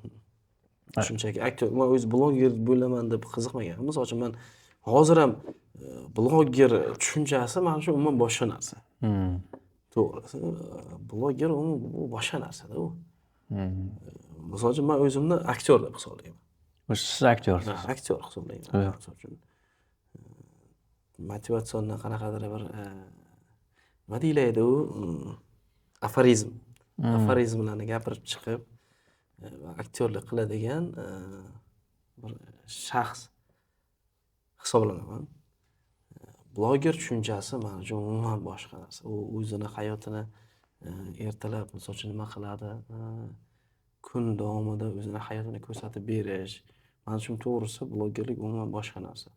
Shunchaki aktyor, men o'zi bloger bo'laman deb qiziqmaganman. Misol uchun men hozir ham bloger tushunchasi mana shu umuman boshqa narsa. To'g'risi, bloger u boshqa narsa-da u. Misol uchun men o'zimni aktyor deb hisoblayman. Siz aktyorsiz. Aktyor hisoblayman. Misol uchun motivatsion qanaqadir bir nima deyiladi u aforizm. Aforizmlarni gapirib chiqib aktyorlik qiladigan bir shaxs hisoblanaman. Bloger tushunchasi mana shu umuman boshqa narsa. U o'zini hayotini ertalab misol uchun nima qiladi, kun davomida o'zini hayotini ko'rsatib berish. Mana shu to'g'risi blogerlik umuman boshqa narsa.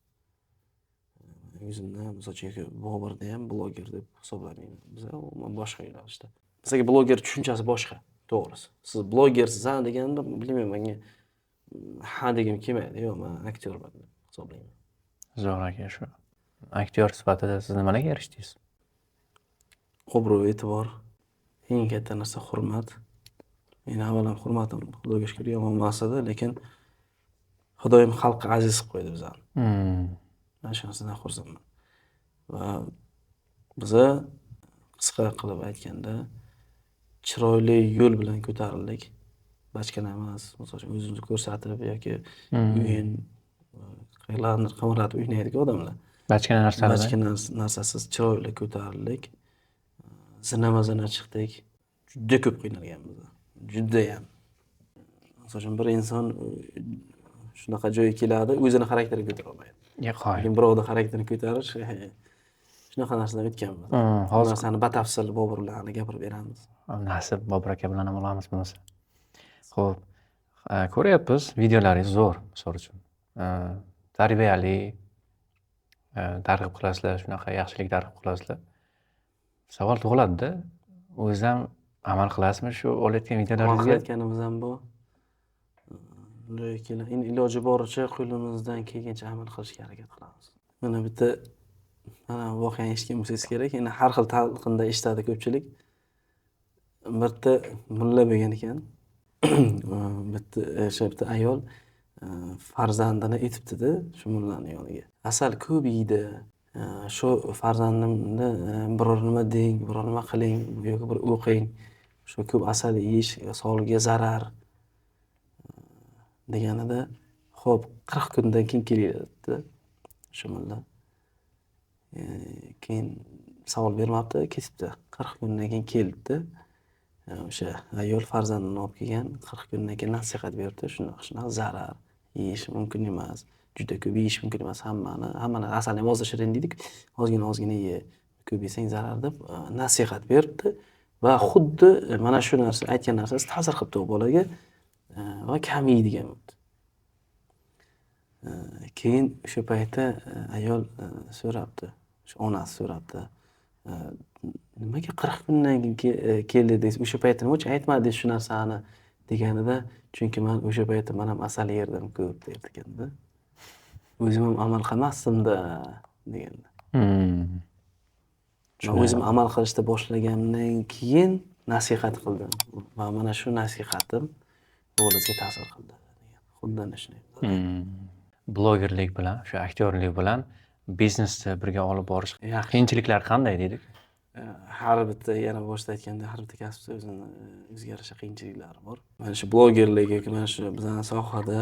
O'zimni misol uchun Boburni ham bloger deb hisoblamayman. Biz umuman boshqa yo'nalishda. Bizga bloger tushunchasi boshqa, to'g'risi. Siz blogersiz deganda bilmayman, menga ha degim kelmaydi. Yo'q, men aktyorman deb hisoblayman. Zo'r aka, shu aktyor sifatida siz nimalarga erishdingiz? Obro', e'tibor, eng katta narsa hurmat. Meni avvalam hurmatim Xudoga shukr yomon emasdi, lekin Xudoyim xalqqa aziz qilib qo'ydi bizani. Men shunisidan xursandman. Va biza qisqa qilib aytganda chiroyli yo'l bilan ko'tarildik. Bachkana emas, misol uchun o'zimizni ko'rsatib yoki o'yin qaylarni qimirlatib o'ynaydiku odamlar. Bachkana narsalar. Bachkana narsasiz chiroyli ko'tarildik. Zina chiqdik. Juda ko'p qiynalganmiz. Judayam. Misol uchun bir inson shunaqa joyga keladi, o'zini xarakterini ko'tara olmaydi. Lekin birovning xarakterini ko'tarish shunaqa narsadan o'tganmiz. Hozir narsani batafsil Bobur bilan gapirib beramiz. Nasib Bobur aka bilan ham olamiz bunisi. Xo'p, ko'ryapmiz, videolaringiz zo'r, misol uchun. Tarbiyali, targ'ib qilasizlar, shunaqa yaxshilik targ'ib qilasizlar. Savol tug'iladi-da, o'zingiz ham amal qilasizmi shu olayotgan videolaringizga? Qilayotganimiz ham bu. Lekin iloji boricha qo'limizdan kelgancha amal qilishga harakat qilamiz. Mana bitta voqeani eshitgan bo'lsangiz kerak. Endi har xil talqinda eshitadi ko'pchilik. Bitta mulla bo'lgan ekan. bitta ayol farzandini etibdi-da shu mullaning yoniga. Asal ko'p yeydi. Shu farzandimni biror nima deng, biror nima qiling yoki bir o'qing. Shu ko'p asal yeyish sog'ligiga zarar deganida, xo'p, 40 kundan keyin keladi shu mulla. Keyin savol bermabdi, ketibdi. 40 kundan keyin keldi. O'sha ayol farzandini olib kelgan, 40 kundan keyin nasihat berdi. Shunaqa zarar, yeyish mumkin emas. Juda ko'p yeyish mumkin emas hammani asalni ham ozda shirin deydik. Ozgina ye, ko'p yesang zarar deb nasihat berdi va xuddi mana shu narsa aytgan narsasi ta'sir qilibdi u bolaga va kam yeydigan bo'ldi. Keyin o'sha paytda ayol so'rabdi, shu onasi so'rabdi. Nimaga 40 kundan keyin keldi deysiz? O'sha paytda nima uchun aytmadingiz shu narsani deganida, chunki men o'sha paytda men ham asal yerdim ko'p derdi ekanda. O'zim ham amal qilmasdim-da deganda. Men o'zim amal qilishda boshlagandan keyin nasihat qildim va mana shu nasihatim o'g'lizga ta'sir qildi degan. Xuddi shunday. Blogerlik bilan, shu aktyorlik bilan biznesni birga olib borish qiyinchiliklar qanday deydik? Har bitta, yana boshida aytganda, har bitta kasbda o'ziga yarasha qiyinchiliklari bor. Mana shu blogerlik yoki mana shu bizning sohada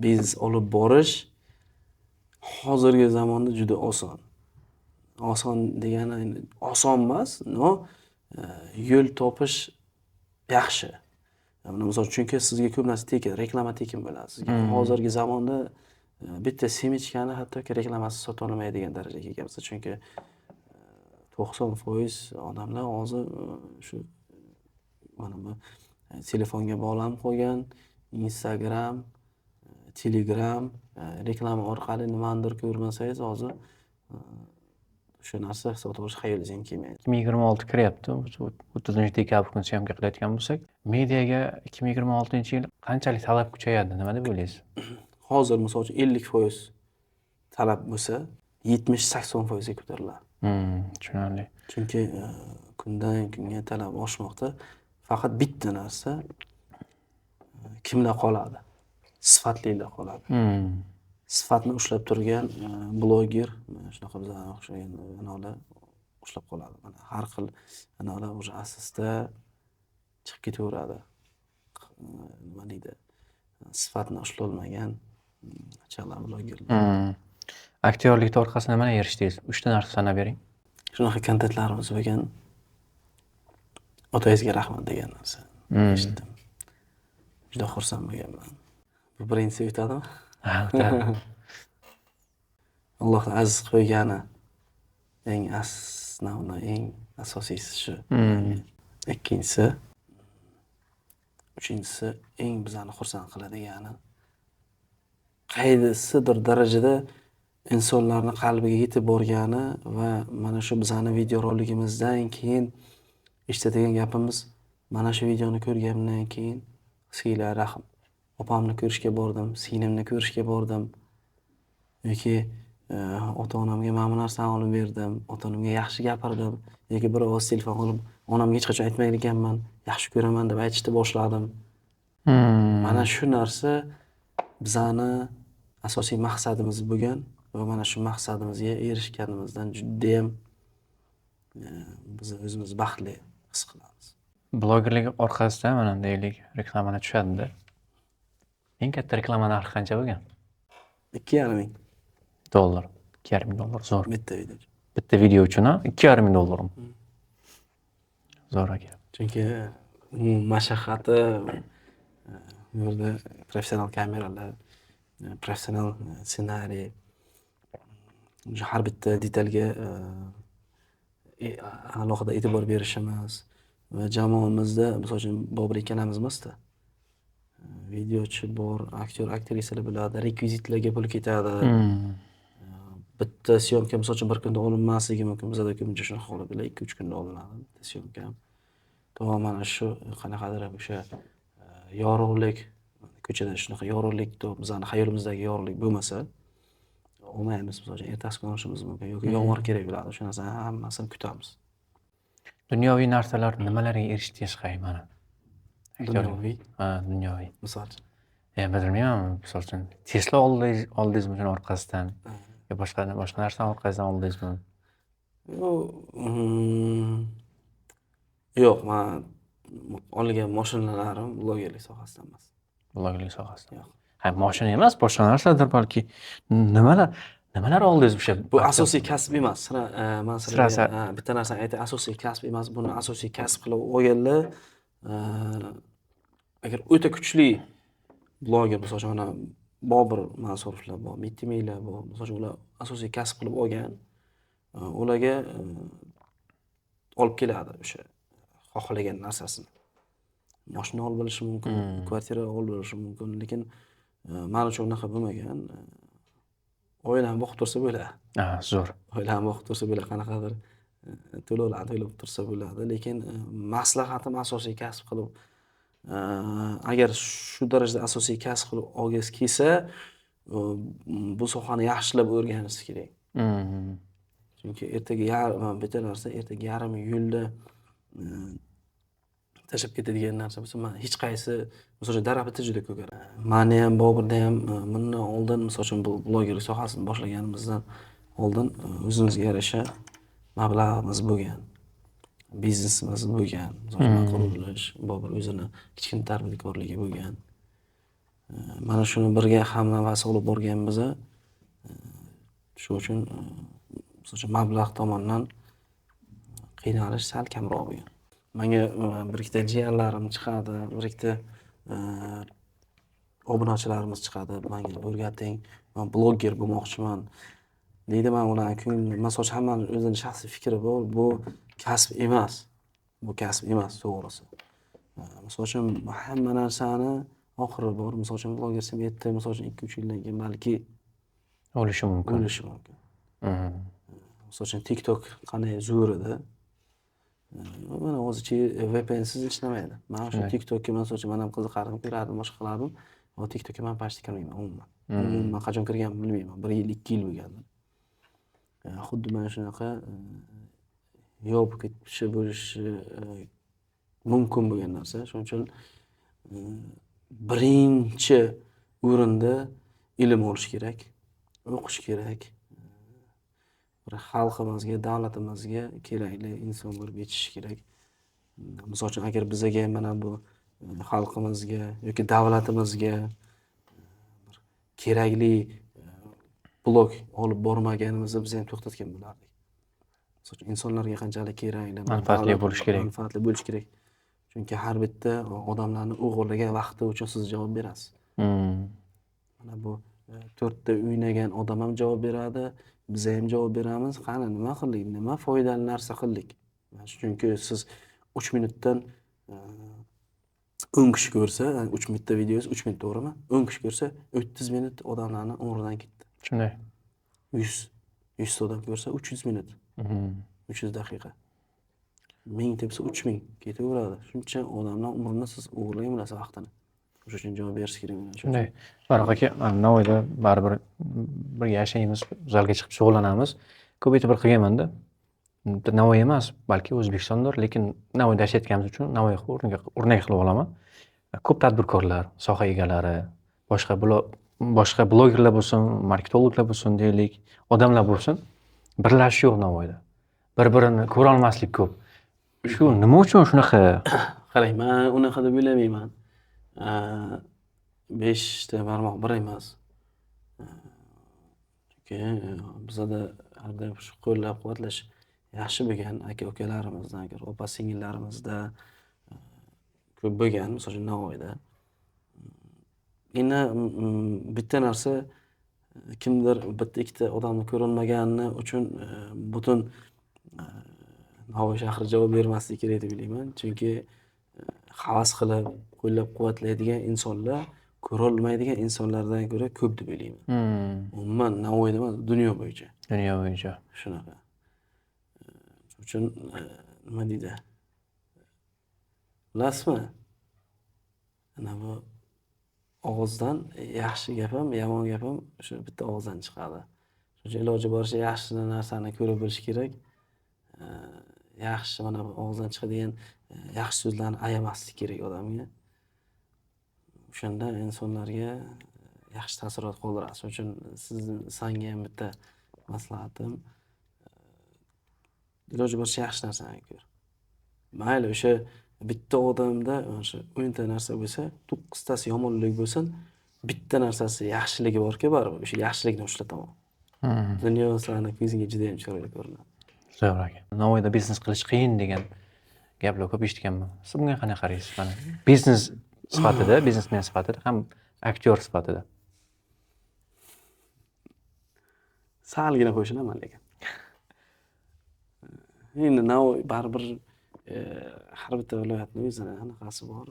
biznes olib borish hozirgi zamonda juda oson. Oson degani oson emas, no yo'l topish yaxshi. Misol chunki sizga ko'p narsa tekin, reklama tekin bo'ladi. Sizga hozirgi zamonda bitta semichkani hattoki reklamasiz sota olmaydigan darajaga kelganmiz. Chunki 90% odamlar hozir shu mana bu telefonga bog'lanib qo'ygan, Instagram, Telegram reklama orqali nimadir ko'rmasangiz hozir o'sha narsa hisobga olish xayolingizga ham kelmaydi. 2026 kiryapti. 30 dekabr kuni syomka qilayotgan bo'lsak, mediaga 2026-yil qanchalik talab kuchayadi, nima deb o'ylaysiz? Hozir misol uchun 50% talab bo'lsa, 70-80% ga ko'tariladi. Tushunarli. Chunki kundan kunga talab oshmoqda. Faqat bitta narsa kimlar qoladi? Sifatlilar qoladi. Sifatni ushlab turgan bloger, shunaqa bizga o'xshagan anavilar ushlab qoladi. Mana har xil anavilar o'sha asosda chiqib ketaveradi. Nima deydi? Sifatni ushlolmagan chaqlar blogerlar. Aktyorlikda orqasida nimalar erishdingiz? 3 ta narsa sanab bering. Shunaqa kontentlarimiz bo'lgan. Otangizga rahmat degan narsa eshitdim. Juda xursand bo'lganman. Bu birinchisi o'tadimi? O'tadi. Alloh aziz qo'ygani eng eng asosiysi shu. Ikkinchisi, uchinchisi eng bizani xursand qiladigani qaysidir darajada insonlarning qalbiga yetib borgani va mana shu bizani videorolikimizdan keyin eshitadigan gapimiz, mana shu videoni ko'rganimdan keyin sizga rahmat. Opamni ko'rishga bordim, singlimni ko'rishga bordim. Yoki ota-onamga mana bu narsani olib berdim, ota-onamga yaxshi gapirdim, yoki bir ovoz telefon qilib, onamga hech qachon aytmaydi ekanman, yaxshi ko'raman deb aytishni boshladim. Mana shu narsa bizani asosiy maqsadimiz bo'lgan va mana shu maqsadimizga erishganimizdan juda ham biz o'zimizni baxtli his qilamiz. Blogerlik orqasida mana deylik reklamalar tushadi-da. Eng katta reklama narxi qancha bo'lgan? 2,5 ming $. 2,5 ming $. Zo'r. bitta video. Bitta video uchun 2,5 ming $. Zo'r aka. Chunki mashaqqati bu yerda professional kameralar, professional ssenariy, har bitta detalga alohida e'tibor berishimiz va jamoamizda, misol uchun Bobur ikkalamiz emasda. Videochi bor, aktyor, aktrisalar bo'ladi, rekvizitlarga pul ketadi. Bitta syomka misol uchun bir kunda olinmasligi mumkin. Bizda ko'pincha shunaqa holatlar 2-3 kunda olinadi bitta syomka. To'g'ri mana shu qanaqadir o'sha yorug'lik, ko'chada shunaqa yorug'lik, bizani xayolimizdagi yorug'lik bo'lmasa, olmaymiz. Misol uchun ertasi kuni olishimiz mumkin yoki yomg'ir kerak bo'ladi. O'sha narsani hammasini kutamiz. Dunyoviy narsalar nimalarga erishdingiz mana? Dunyoviy? Ha, dunyoviy. Misol uchun Bilmayman, misol uchun Tesla oldingizmi shuni orqasidan? Yo boshqa narsa orqasidan oldingizmi? Yo'q, men olgan mashinalarim blogerlik sohasidan emas. Blogerlik sohasidan. Yo'q. Ha, mashina emas, boshqa narsadir balki. Nimalar oldingiz o'sha? Bu asosiy kasb emas. Men Sirasi. bitta narsani aytay, asosiy kasb emas. Buni asosiy kasb qilib olganlar agar o'ta kuchli bloger bo'lsa, mana Bobur Mansurovlar bor, Mitimiylar bor. Misol ular asosiy kasb qilib olgan. Ularga olib keladi o'sha xohlagan narsasini. Mashina olib olishi mumkin, kvartira olib olishi mumkin, lekin men uchun unaqa bo'lmagan. Oilani boqib tursa bo'ladi. Ha, zo'r. Oilani boqib tursa bo'ladi, qanaqadir to'lovlarni to'lab tursa bo'ladi, lekin maslahatim asosiy kasb qilib agar shu darajada asosiy kasb qilib olgisi kelsa, bu sohani yaxshilab o'rganish kerak. Chunki ertaga bitta narsa, ertaga yarim yo'lda tashlab ketadigan narsa bo'lsa, men hech qaysi, misol uchun daraxtni juda ko'karaman. Meni ham, Boburda ham bundan oldin, misol uchun bu blogerlik sohasini boshlaganimizdan oldin o'zimizga yarasha mablag'imiz bo'lgan. Biznesimiz bo'lgan. Misol uchun qurilish, Bobur o'zini kichkina tadbirkorligi bo'lgan. Mana shuni birga hamnafas olib borganmiz. Shu uchun misol uchun mablag' tomonidan qiynalish sal kamroq bo'lgan. Menga bir ikkita jiyanlarim chiqadi, bir ikkita obunachilarimiz chiqadi. Menga o'rgating, men bloger bo'lmoqchiman deydi. Men ularga ko'nglim, misol uchun hammaning o'zining shaxsiy fikri bor. Bu kasb emas. Bu kasb emas, to'g'risi. Misol uchun hamma narsani oxiri bor. Misol uchun blogersim yetdi, misol uchun 2-3 yildan keyin balki O'lishi mumkin. o'lishi mumkin. Misol uchun TikTok qanday zo'r edi. Mana o'zicha VPNsiz ishlamaydi. Men o'sha Shunday. TikTokka misol uchun men ham qiziqardim, ko'rardim, boshqa qilardim. Va TikTokka men почти kirmayman umuman. Umuman qachon kirganimni bilmayman. 1 yil, 2 yil bo'lgandir. Xuddi mana shunaqa yopib ketishib bo'lishi mumkin bo'lgan narsa. Shuning uchun birinchi o'rinda ilm olish kerak, o'qish kerak. Bir xalqimizga, davlatimizga kerakli inson bo'lib yetishi kerak. Misol uchun agar bizaga mana bu xalqimizga yoki davlatimizga bir kerakli blog olib bormaganimizda biz ham to'xtatgan bo'lardik. Misol uchun insonlarga qanchalik kerakli, Manfaatli bo'lishi kerak. Manfaatli bo'lishi kerak. Chunki har bitta odamlarni o'g'irlagan vaqti uchun siz javob berasiz. Mana bu 4 ta o'ynagan odam ham javob beradi, biz ham javob beramiz. Qani nima qildik, nima foydali narsa qildik? Chunki siz 3 minutdan 10 kishi ko'rsa, 3 minutda videosi 3 minut to'g'rimi? 10 kishi ko'rsa 30 minut odamlarning umridan ketdi. Shunday. 100 ta odam ko'rsa 300 minut. 300 daqiqa. 1000 desa 3000 ketaveradi. Shuncha odamlar umrini siz o'g'irlagan bo'lasiz vaqtini. O'sha uchun javob berish kerak. Shunday. Farruh aka, Navoiyda baribir birga yashaymiz, zalga chiqib shug'ullanamiz. Ko'p e'tibor qilganman-da. Navoiy emas, balki O'zbekistondir, lekin Navoiyda yashayotganimiz uchun Navoiy o'rnak qilib olaman. Ko'p tadbirkorlar, soha egalari, boshqa blogerlar bo'lsin, marketologlar bo'lsin deylik, odamlar bo'lsin, birlashish yo'q Navoiyda. Bir-birini ko'ra olmaslik ko'p. Shu nima uchun shunaqa? Qarang, men unaqa deb o'ylamayman. 5 ta barmoq bir emas. Chunki bizada albatta shu qo'llab-quvvatlash yaxshi bo'lgan aka-ukalarimizdan, opa-singillarimizda ko'p bo'lgan, misol uchun Navoiyda. Endi bitta narsa kimdir bitta ikkita odamni ko'rinmagani uchun butun Navoiy shahri javob bermasligi kerak deb o'ylayman. Chunki havas qilib, qo'llab-quvvatlaydigan insonlar ko'rolmaydigan insonlardan ko'ra ko'p deb o'ylayman. Umuman Navoiyda emas, dunyo bo'yicha. Dunyo bo'yicha. Shunaqa. Shuning uchun nima deydi? Bilasizmi? Ana bu og'izdan yaxshi gap ham, yomon gap ham shu bitta og'izdan chiqadi. Shuning uchun iloji boricha yaxshi narsani ko'rib bilish kerak. Yaxshi mana bu og'izdan chiqadigan yaxshi so'zlarni ayamaslik kerak odamga. O'shanda insonlarga yaxshi taassurot qoldiradi. Shuning uchun senga ham bitta maslahatim, iloji boricha yaxshi narsani ko'r. Mayli o'sha bitta odamda o'sha 10 ta narsa bo'lsa, 9 tasi yomonlik bo'lsin, bitta narsasi yaxshiligi bor-ku baribir. O'sha yaxshilikni ushlataman. Dunyo sizlarning ko'zingga juda ham chiroyli ko'rinadi. Zo'r aka. Navoiyda biznes qilish qiyin degan gaplar ko'p eshitganman. Siz bunga qanday qaraysiz? Mana biznes sifatida, biznesmen sifatida ham aktyor sifatida. Salgina qo'shilaman lekin. Endi Navoiy baribir har bitta viloyatning o'zini anaqasi bor.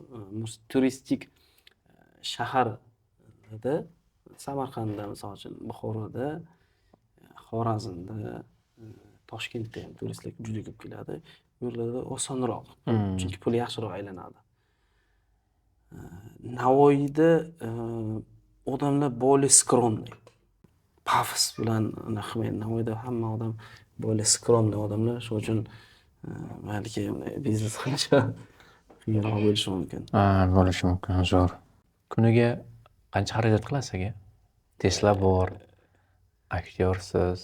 Turistik shaharda Samarqandda, misol uchun Buxoroda, Xorazmda, Toshkentda ham turistlar juda ko'p keladi. Bu yerlarda osonroq, chunki pul yaxshiroq aylanadi. Navoiyda odamlar более скромный. Pafos bilan qilmaydi. Navoiyda hamma odam более скромный odamlar, shuning uchun balki biznes qilish qiyinroq bo'lishi mumkin. Bo'lishi mumkin, zo'r. Kuniga qancha xarajat qilasiz aka? Tesla bor, aktyorsiz.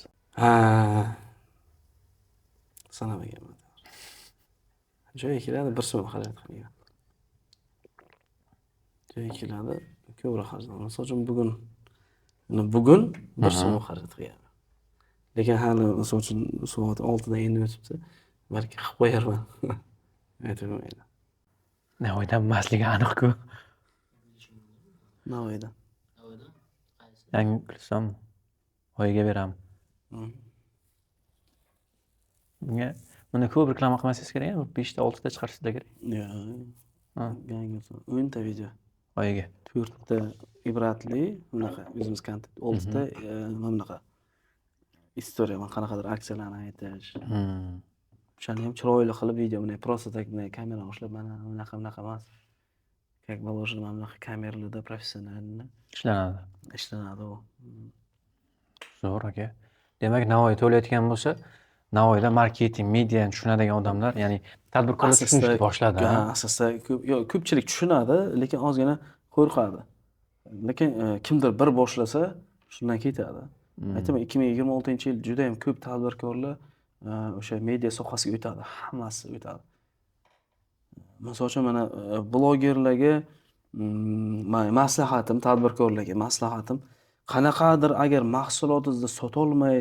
Sanamaganman. Joyga keladi, bir so'm xarajat qilgan. Joyga keladi, ko'proq xarajat. Misol uchun bugun bir so'm xarajat qilgan. Lekin hali misol uchun soat 6 da endi o'tibdi. Balki qilib qo'yarman. Aytolmayman. Navoiydan emasligi aniq-ku. Navoiyda. Yangi qilsam oyiga beraman. Buni ko'p reklama qilmasangiz kerak, 5 ta 6 ta chiqarishingizda kerak. Yangi 10 ta video. Oyiga. 4 ta ibratli, bunaqa o'zimiz kontent, 6 ta mana bunaqa istoriya, man qanaqadir aksiyalarni aytish. Hmm. O'shani ham chiroyli qilib video bunday просто так bunday kamera boshlab mana bunaqa emas. Как положено, mana bunaqa kameralarda professionalni Ishlanadi. ishlanadi u. Zo'r aka. Demak, Navoiy to'layotgan bo'lsa, Navoiyda marketing, mediani tushunadigan odamlar, ya'ni tadbirkorlar tushunishni boshladi. Ha, asosda ko'pchilik tushunadi, lekin ozgina qo'rqadi. Lekin kimdir bir boshlasa, shundan ketadi. Aytaman, 2026-yil juda ham ko'p tadbirkorlar o'sha media sohasiga o'tadi, hammasi o'tadi. Misol uchun mana blogerlarga maslahatim, tadbirkorlarga maslahatim, qanaqadir agar mahsulotingizni sotolmay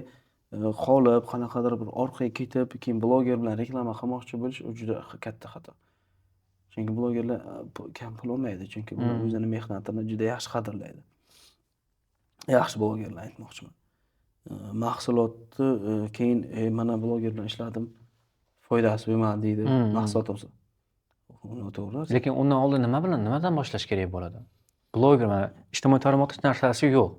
qolib, qanaqadir bir orqaga ketib, keyin bloger bilan reklama qilmoqchi bo'lish u juda katta xato. Chunki blogerlar kam pul olmaydi, chunki ular o'zining mehnatini juda yaxshi qadrlaydi. Yaxshi blogerlar aytmoqchiman. Mahsulotni keyin mana bloger bilan ishladim, foydasi bo'lmadi deydi, mahsulot olsa. To'g'ri. Lekin undan oldin nimadan boshlash kerak bo'ladi? Bloger mana ijtimoiy tarmoqda hech narsasi yo'q.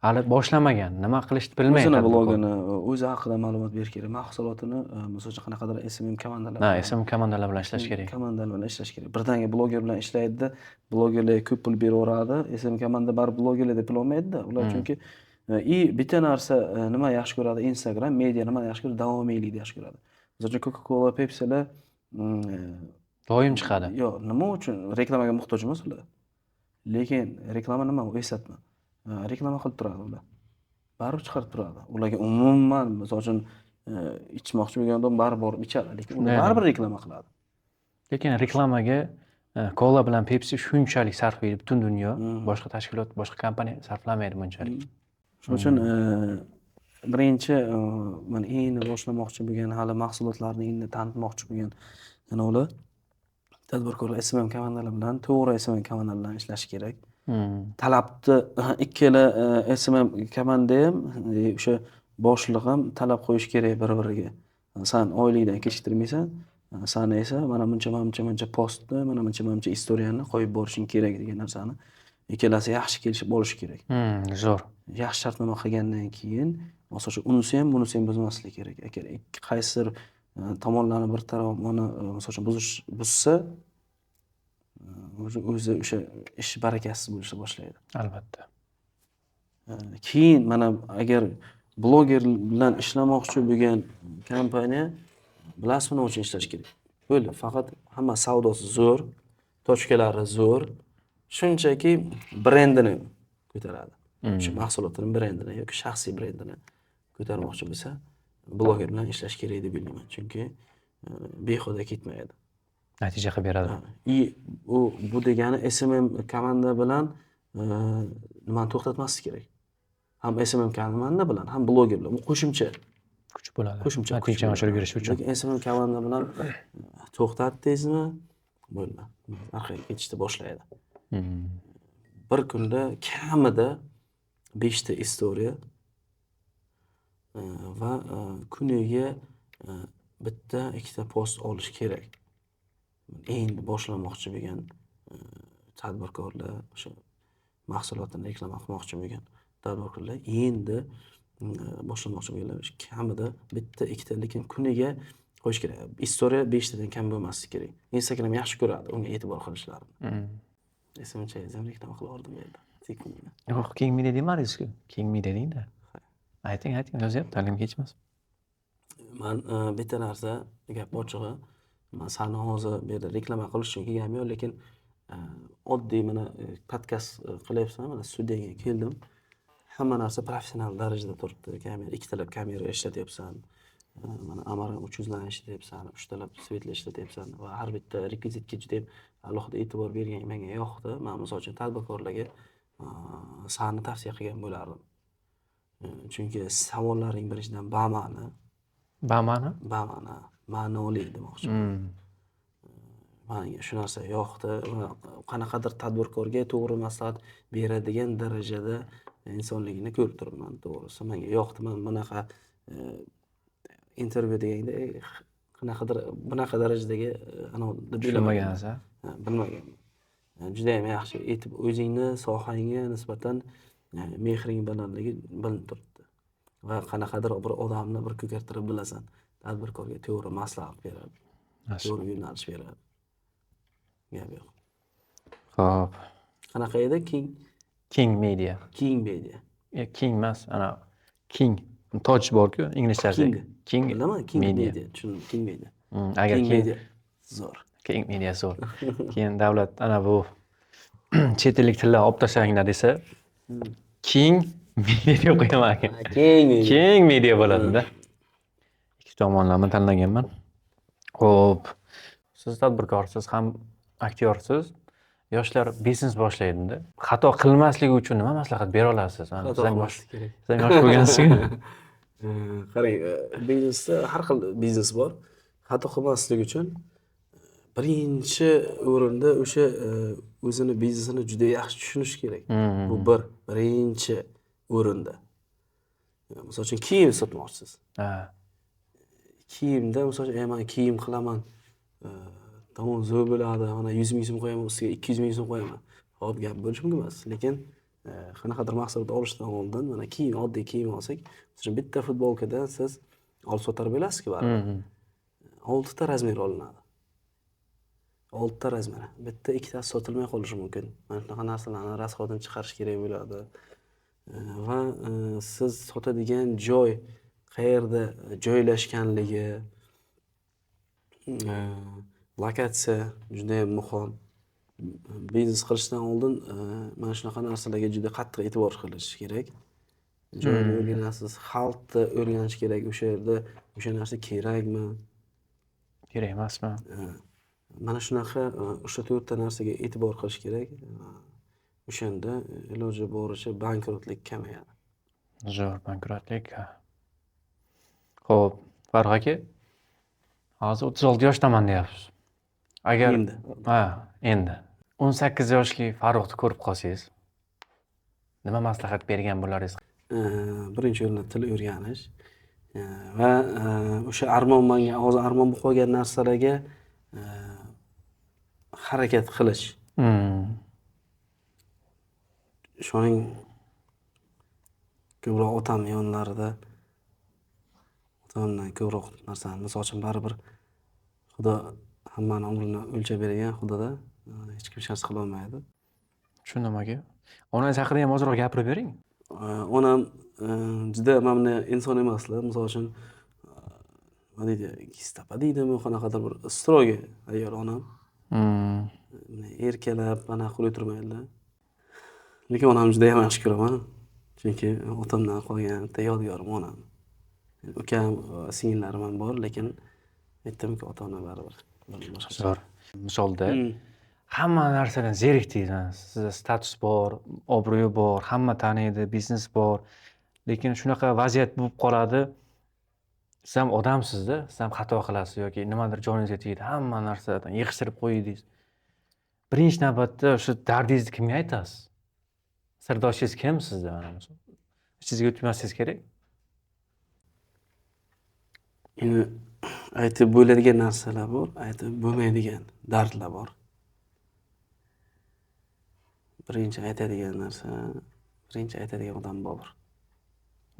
Hali boshlamagan, nima qilishni bilmaydi. O'zini blogini, o'zi haqida ma'lumot berish kerak. Mahsulotini, misol uchun qanaqadir SMM komandalar. Ha, SMM komandalar bilan ishlash kerak. Komandalar bilan ishlash kerak. Birdaniga bloger bilan ishlaydi-da, blogerlarga ko'p pul beraveradi. SMM komanda bar blogerlarga pul olmaydi-da. Ular chunki bitta narsa nima yaxshi ko'radi? Instagram, media nima yaxshi ko'radi? Davomiylikni yaxshi ko'radi. Misol uchun Coca-Cola, Pepsi'lar Doim chiqadi. Yo'q, nima uchun reklamaga muhtoj emas ular. Lekin reklama nima? U eslatma. Reklama qilib turadi ular. Baribir chiqarib turadi. Ularga umuman, misol uchun ichmoqchi bo'lgan odam baribir borib ichadi, lekin ular baribir reklama qiladi. Lekin reklamaga Cola bilan Pepsi shunchalik sarflaydi butun dunyo, boshqa tashkilot, boshqa kompaniya sarflamaydi bunchalik. Shuning uchun birinchi men endi boshlamoqchi bo'lgan, hali mahsulotlarni endi tanitmoqchi bo'lgan ular tadbirkorlar SMM komandalar bilan, to'g'ri SMM komandalar bilan ishlash kerak. Talabni ikkala SMM komanda ham o'sha boshliq ham talab qo'yish kerak bir-biriga. Sen oylikdan kechiktirmaysan, sen esa mana buncha postni, mana buncha istoriyani qo'yib borishing kerak degan narsani ikkalasi yaxshi kelishib olish kerak. Zo'r. Yaxshi shartnoma qilgandan keyin, masalan, unisi ham, bunisi ham buzmaslik kerak. Agar qaysidir tomonlarni bir tarafini masalan buzsa, o'zi o'sha ish barakasiz bo'lishni boshlaydi. Albatta. Keyin mana agar bloger bilan ishlamoqchi bo'lgan kompaniya bilasizmi nima uchun ishlash kerak? Bo'ldi, faqat hamma savdosi zo'r, tochkalari zo'r, shunchaki brendini ko'taradi. Shu mahsulotning brendini yoki shaxsiy brendini ko'tarmoqchi bo'lsa, bloger bilan ishlash kerak deb o'ylayman. Chunki behuda ketmaydi. Natija qilib beradi. Bu degani SMM komanda bilan nimani to'xtatmaslik kerak. Ham SMM komanda bilan, ham bloger bilan qo'shimcha Kuch bo'ladi. Qo'shimcha natijani oshirib berish uchun. Lekin SMM komanda bilan to'xtatdingizmi, bo'ldi. Orqaga ketishni boshlaydi. Bir kunda kamida 5 ta istoriya va kuniga bitta, ikkita post olish kerak. Endi boshlamoqchi bo'lgan tadbirkorlar, o'sha mahsulotini reklama qilmoqchi bo'lgan tadbirkorlar endi boshlamoqchi bo'lganlar kamida bitta, ikkita, lekin kuniga qo'yish kerak. Istoriya 5 tadan kam bo'lmasligi kerak. Instagram yaxshi ko'radi unga e'tibor qilishlarini. Esimcha ham reklama qilardim endi. Sekingina. Yo'q, keng media demadingiz-ku. Keng media deng-da. Ayting, yozyapti, ta'lim kechmas. Men bitta narsa gap ochig'i, men sani hozir bu yerda reklama qilish uchun kelganim yo'q, lekin oddiy mana podkast qilyapsan, mana studiyaga keldim. Hamma narsa professional darajada turibdi. Kamera, ikkitalab kamera ishlatyapsan. Mana Amara 300 dan ishlatyapsan, 3 talab svetla ishlatyapsan va har bitta rekvizitga juda ham alohida e'tibor bergan menga yoqdi. Men misol uchun tadbirkorlarga sani tavsiya qilgan bo'lardim. Chunki savollaring birinchidan ma'noli demoqchiman. Menga shu narsa yoqdi va qanaqadir tadbirkorga to'g'ri maslahat beradigan darajada insonligini ko'rib turibman, to'g'risi. Menga yoqdi. Men bunaqa intervyu deganda qanaqadir bunaqa darajadagi Bilmagansiz. Bilmaganman. Juda ham yaxshi o'zingni sohangga nisbatan mehring balandligi bilinib turibdi. va qanaqadir bir odamni bir ko'kartirib bilasan. Tadbirkorga to'g'ri maslahat beradi, to'g'ri yo'nalish beradi. Gap yo'q. Xo'p. Qanaqa edi? King Media. King Media. King emas, ana King toj bor-ku inglizchasi. King Bilaman, King Media. Media. Tushundim, King Media. Agar King Media zo'r. King Media zo'r. Keyin davlat ana bu chet ellik tillar olib tashlanglar desa, King Media qo'yaman. King Media. King Media bo'ladi-da. Ikki tomonlama tanlaganman. Xo'p. Siz tadbirkorsiz, ham aktyorsiz. Yoshlar biznes boshlaydi-da. Xato qilmasligi uchun nima maslahat bera olasiz? Xato qilmaslik kerak. Siz ham yosh bo'lgansiz-ku. Qarang, biznesda har xil biznes bor. Xato qilmaslik uchun birinchi o'rinda o'sha o'zini biznesini juda yaxshi tushunish kerak. Bu birinchi o'rinda. Misol uchun kiyim sotmoqchisiz. Ha. Kiyimda misol uchun men kiyim qilaman. Tamom, zo'r bo'ladi. Mana 100 ming so'm qo'yaman, ustiga 200 ming so'm qo'yaman. Xo'p, gap bo'lishi mumkin emas. Lekin qanaqadir maqsadda olishdan oldin mana kiyim, oddiy kiyim olsak, misol bitta futbolkadan siz olib sotarib berasizki baribir. 6 ta razmer olinadi. 6 ta razmer. Bitta ikkitasi sotilmay qolishi mumkin. Mana shunaqa narsalarni rasxodini chiqarish kerak bo'ladi. Va siz sotadigan joy qayerda joylashganligi, lokatsiya juda ham muhim. Biznes qilishdan oldin mana shunaqa narsalarga juda qattiq e'tibor qilish kerak. Joyni o'rganasiz, xalqni o'rganish kerak. O'sha yerda o'sha narsa kerakmi? Kerak emasmi? Mana shunaqa 3-4 ta narsaga e'tibor qilish kerak. O'shanda iloji boricha bankrotlik kamayadi. Zo'r bankrotlik. Xo'p, Farruh aka, hozir 36 yoshdaman deyapsiz. Agar endi 18 yoshli Farruhni ko'rib qolsangiz, nima maslahat bergan bo'lardingiz? Birinchi o'rinda til o'rganish va o'sha armonmanga, hozir armon bo'lib qolgan narsalarga harakat qilish. Shoning ko'proq otam yonlarida otamdan ko'proq narsani, misol uchun baribir Xudo hammani umrini o'lchab bergan, Xudoda hech kim hech narsa qila olmaydi. Tushundim aka. Onangiz haqida ham ozroq gapirib bering. Onam juda mana inson emaslar. Misol uchun nima deydi, Gestapo deydimi, qanaqadir bir strogi ayol onam. Erkalab mana qo'yib turmaydilar. Lekin onamni juda ham yaxshi ko'raman. Chunki otamdan qolgan bitta yodgorim onam. Ukam, singillarim ham bor, lekin aytdimki, ota-ona baribir. Zo'r. Misolda hamma narsadan zerikdingiz. Sizda status bor, obro'yi bor, hamma taniydi, biznes bor. Lekin shunaqa vaziyat bo'lib qoladi. Siz ham odamsiz-da, siz ham xato qilasiz yoki nimadir joningizga tegadi, hamma narsadan yig'ishtirib qo'ydingiz. Birinchi navbatda o'sha dardingizni kimga aytasiz? Sirdoshingiz kim sizda mana bu? Sizga o'tmasligingiz kerak. Endi aytib bo'ladigan narsalar bor, aytib bo'lmaydigan dardlar bor. Birinchi aytadigan odam Bobur.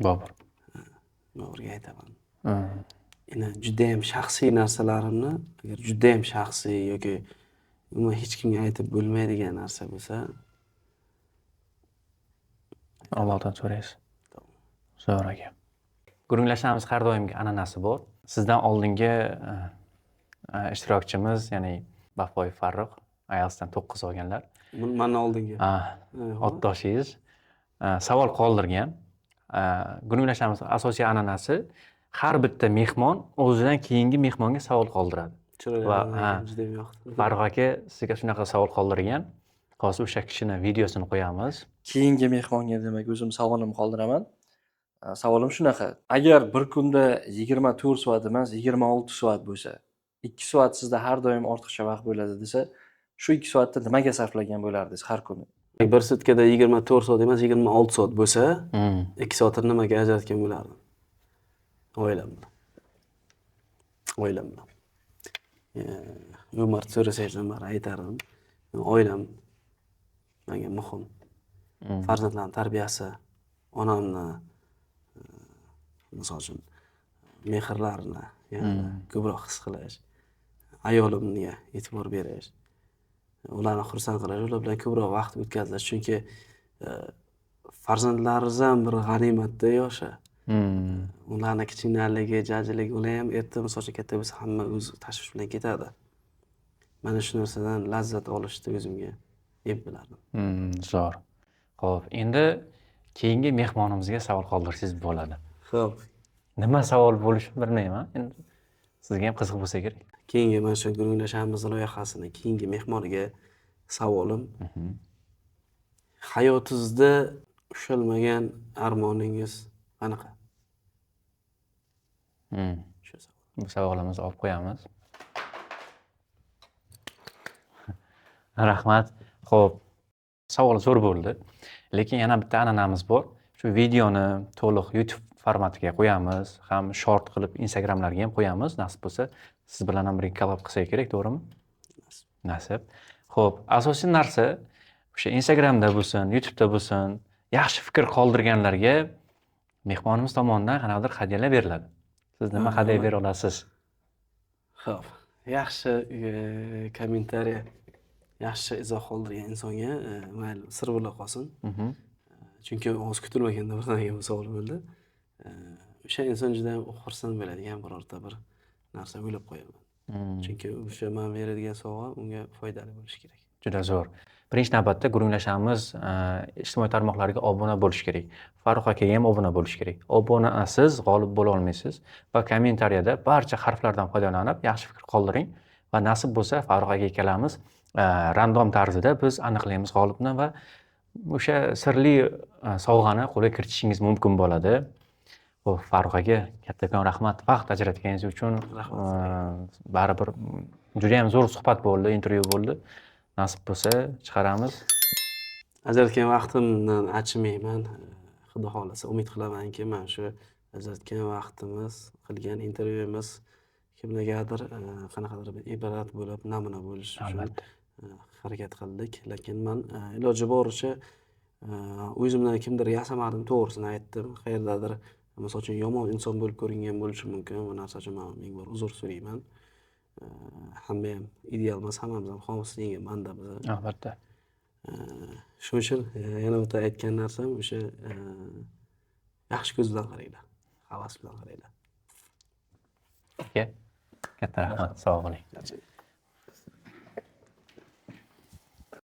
Bobur. Boburga aytaman. Endi juda ham shaxsiy narsalarimni, agar juda ham shaxsiy yoki umuman hech kimga aytib bo'lmaydigan narsa bo'lsa, Allohdan so'raysiz. Zo'r aka. Gurunglashamiz har doimgi an'anasi bor. Sizdan oldingi ishtirokchimiz, ya'ni Bafoyev Farruh, IELTSdan 9 olganlar. Mendan oldingi. Otdoshingiz savol qoldirgan. Gurunglashamiz asosiy an'anasi har bitta mehmon o'zidan keyingi mehmonga savol qoldiradi. Va juda ham yoqdi. Farruh aka sizga shunaqa savol qoldirgan. Hozir o'sha kishini videosini qo'yamiz. Keyingi mehmonga demak o'zim savolimni qoldiraman. Savolim shunaqa. Agar bir kunda 24 soat emas, 26 soat bo'lsa, 2 soat sizda har doim ortiqcha vaqt bo'ladi desa, shu 2 soatda nimaga sarflagan bo'lardingiz har kuni? Bir sutkada 24 soat emas, 26 soat bo'lsa, 2 soatini nimaga ajratgan bo'lardim? Oilam bilan. Oilam bilan. Umar so'rasaydan bari aytardim. Oilam menga muhim. Farzandlarning tarbiyasi, onamni misol uchun mehrlarini yanada ko'proq his qilish, ayolimga e'tibor berish, ularni xursand qilish, ular bilan ko'proq vaqt o'tkazish. Chunki farzandlaringiz ham bir g'animatda yoshi. Ularni kichkinaligi, jajiligi, ular ham erta misol uchun katta bo'lsa hamma o'z tashvish bilan ketadi. Mana shu narsadan lazzat olishni o'zimga ep bilardim. Zo'r. Xo'p, endi keyingi mehmonimizga savol qoldirsangiz bo'ladi. Xo'p, Nima savol bo'lishi bilmayman. Endi sizga ham qiziq bo'lsa kerak. keyingi mana shu gurunglashamiz loyihasini keyingi mehmoniga savolim, hayotingizda ushalmagan armoningiz qanaqa? Shu savol. Bu savolimizni olib qo'yamiz. Rahmat. Xo'p, savol zo'r bo'ldi. Lekin yana bitta an'anamiz bor. Shu videoni to'liq YouTube formatiga qo'yamiz, ham short qilib Instagramlarga ham qo'yamiz. Nasib bo'lsa, siz bilan ham bir collab qilsak kerak, to'g'rimi? Nasib. Xo'p, asosiy narsa o'sha Instagramda bo'lsin, YouTube'da bo'lsin, yaxshi fikr qoldirganlarga mehmonimiz tomonidan qanaqadir hadyalar beriladi. Siz nima hadya bera olasiz? Xo'p, yaxshi kommentariy, yaxshi izoh qoldirgan insonga mayli sir bo'la qolsin. Chunki hozir kutilmaganda birdaniga bu savol bo'ldi. O'sha inson juda ham xursand bo'ladigan birorta bir narsa o'ylab qo'yaman. Chunki o'sha men beradigan sovg'a unga foydali bo'lishi kerak. Juda zo'r. Birinchi navbatda gurunglashamiz ijtimoiy tarmoqlarga obuna bo'lish kerak. Farruh akaga ham obuna bo'lish kerak. Obunasiz g'olib bo'la olmaysiz va kommentariyada barcha harflardan foydalanib yaxshi fikr qoldiring va nasib bo'lsa Farruh aka ikkalamiz random tarzida biz aniqlaymiz g'olibni va o'sha sirli sovg'ani qo'lga kiritishingiz mumkin bo'ladi. Xo'p, Farruh aka, kattakon rahmat vaqt ajratganingiz uchun. Baribir juda ham zo'r suhbat bo'ldi, intervyu bo'ldi. Nasib bo'lsa chiqaramiz. Ajratgan vaqtimdan achimayman. Xudo xolasa umid qilamanki, mana shu ajratgan vaqtimiz, qilgan intervyuimiz kimlargadir qanaqadir bir ibrat bo'lib, namuna bo'lishi uchun harakat qildik. Lekin men iloji boricha o'zimdan kimdir yasamadim, to'g'risini aytdim. Qayerdadir misol uchun yomon inson bo'lib ko'ringan bo'lishi mumkin. Bu narsa uchun men ming bor uzr so'rayman. Hamma ham ideal emas, hammamiz ham xomisligimiz bandamiz. Albatta. Shuning uchun yana bitta aytgan narsam o'sha yaxshi ko'z bilan qaranglar, havas bilan qaranglar. Aka, katta rahmat, sog' bo'ling.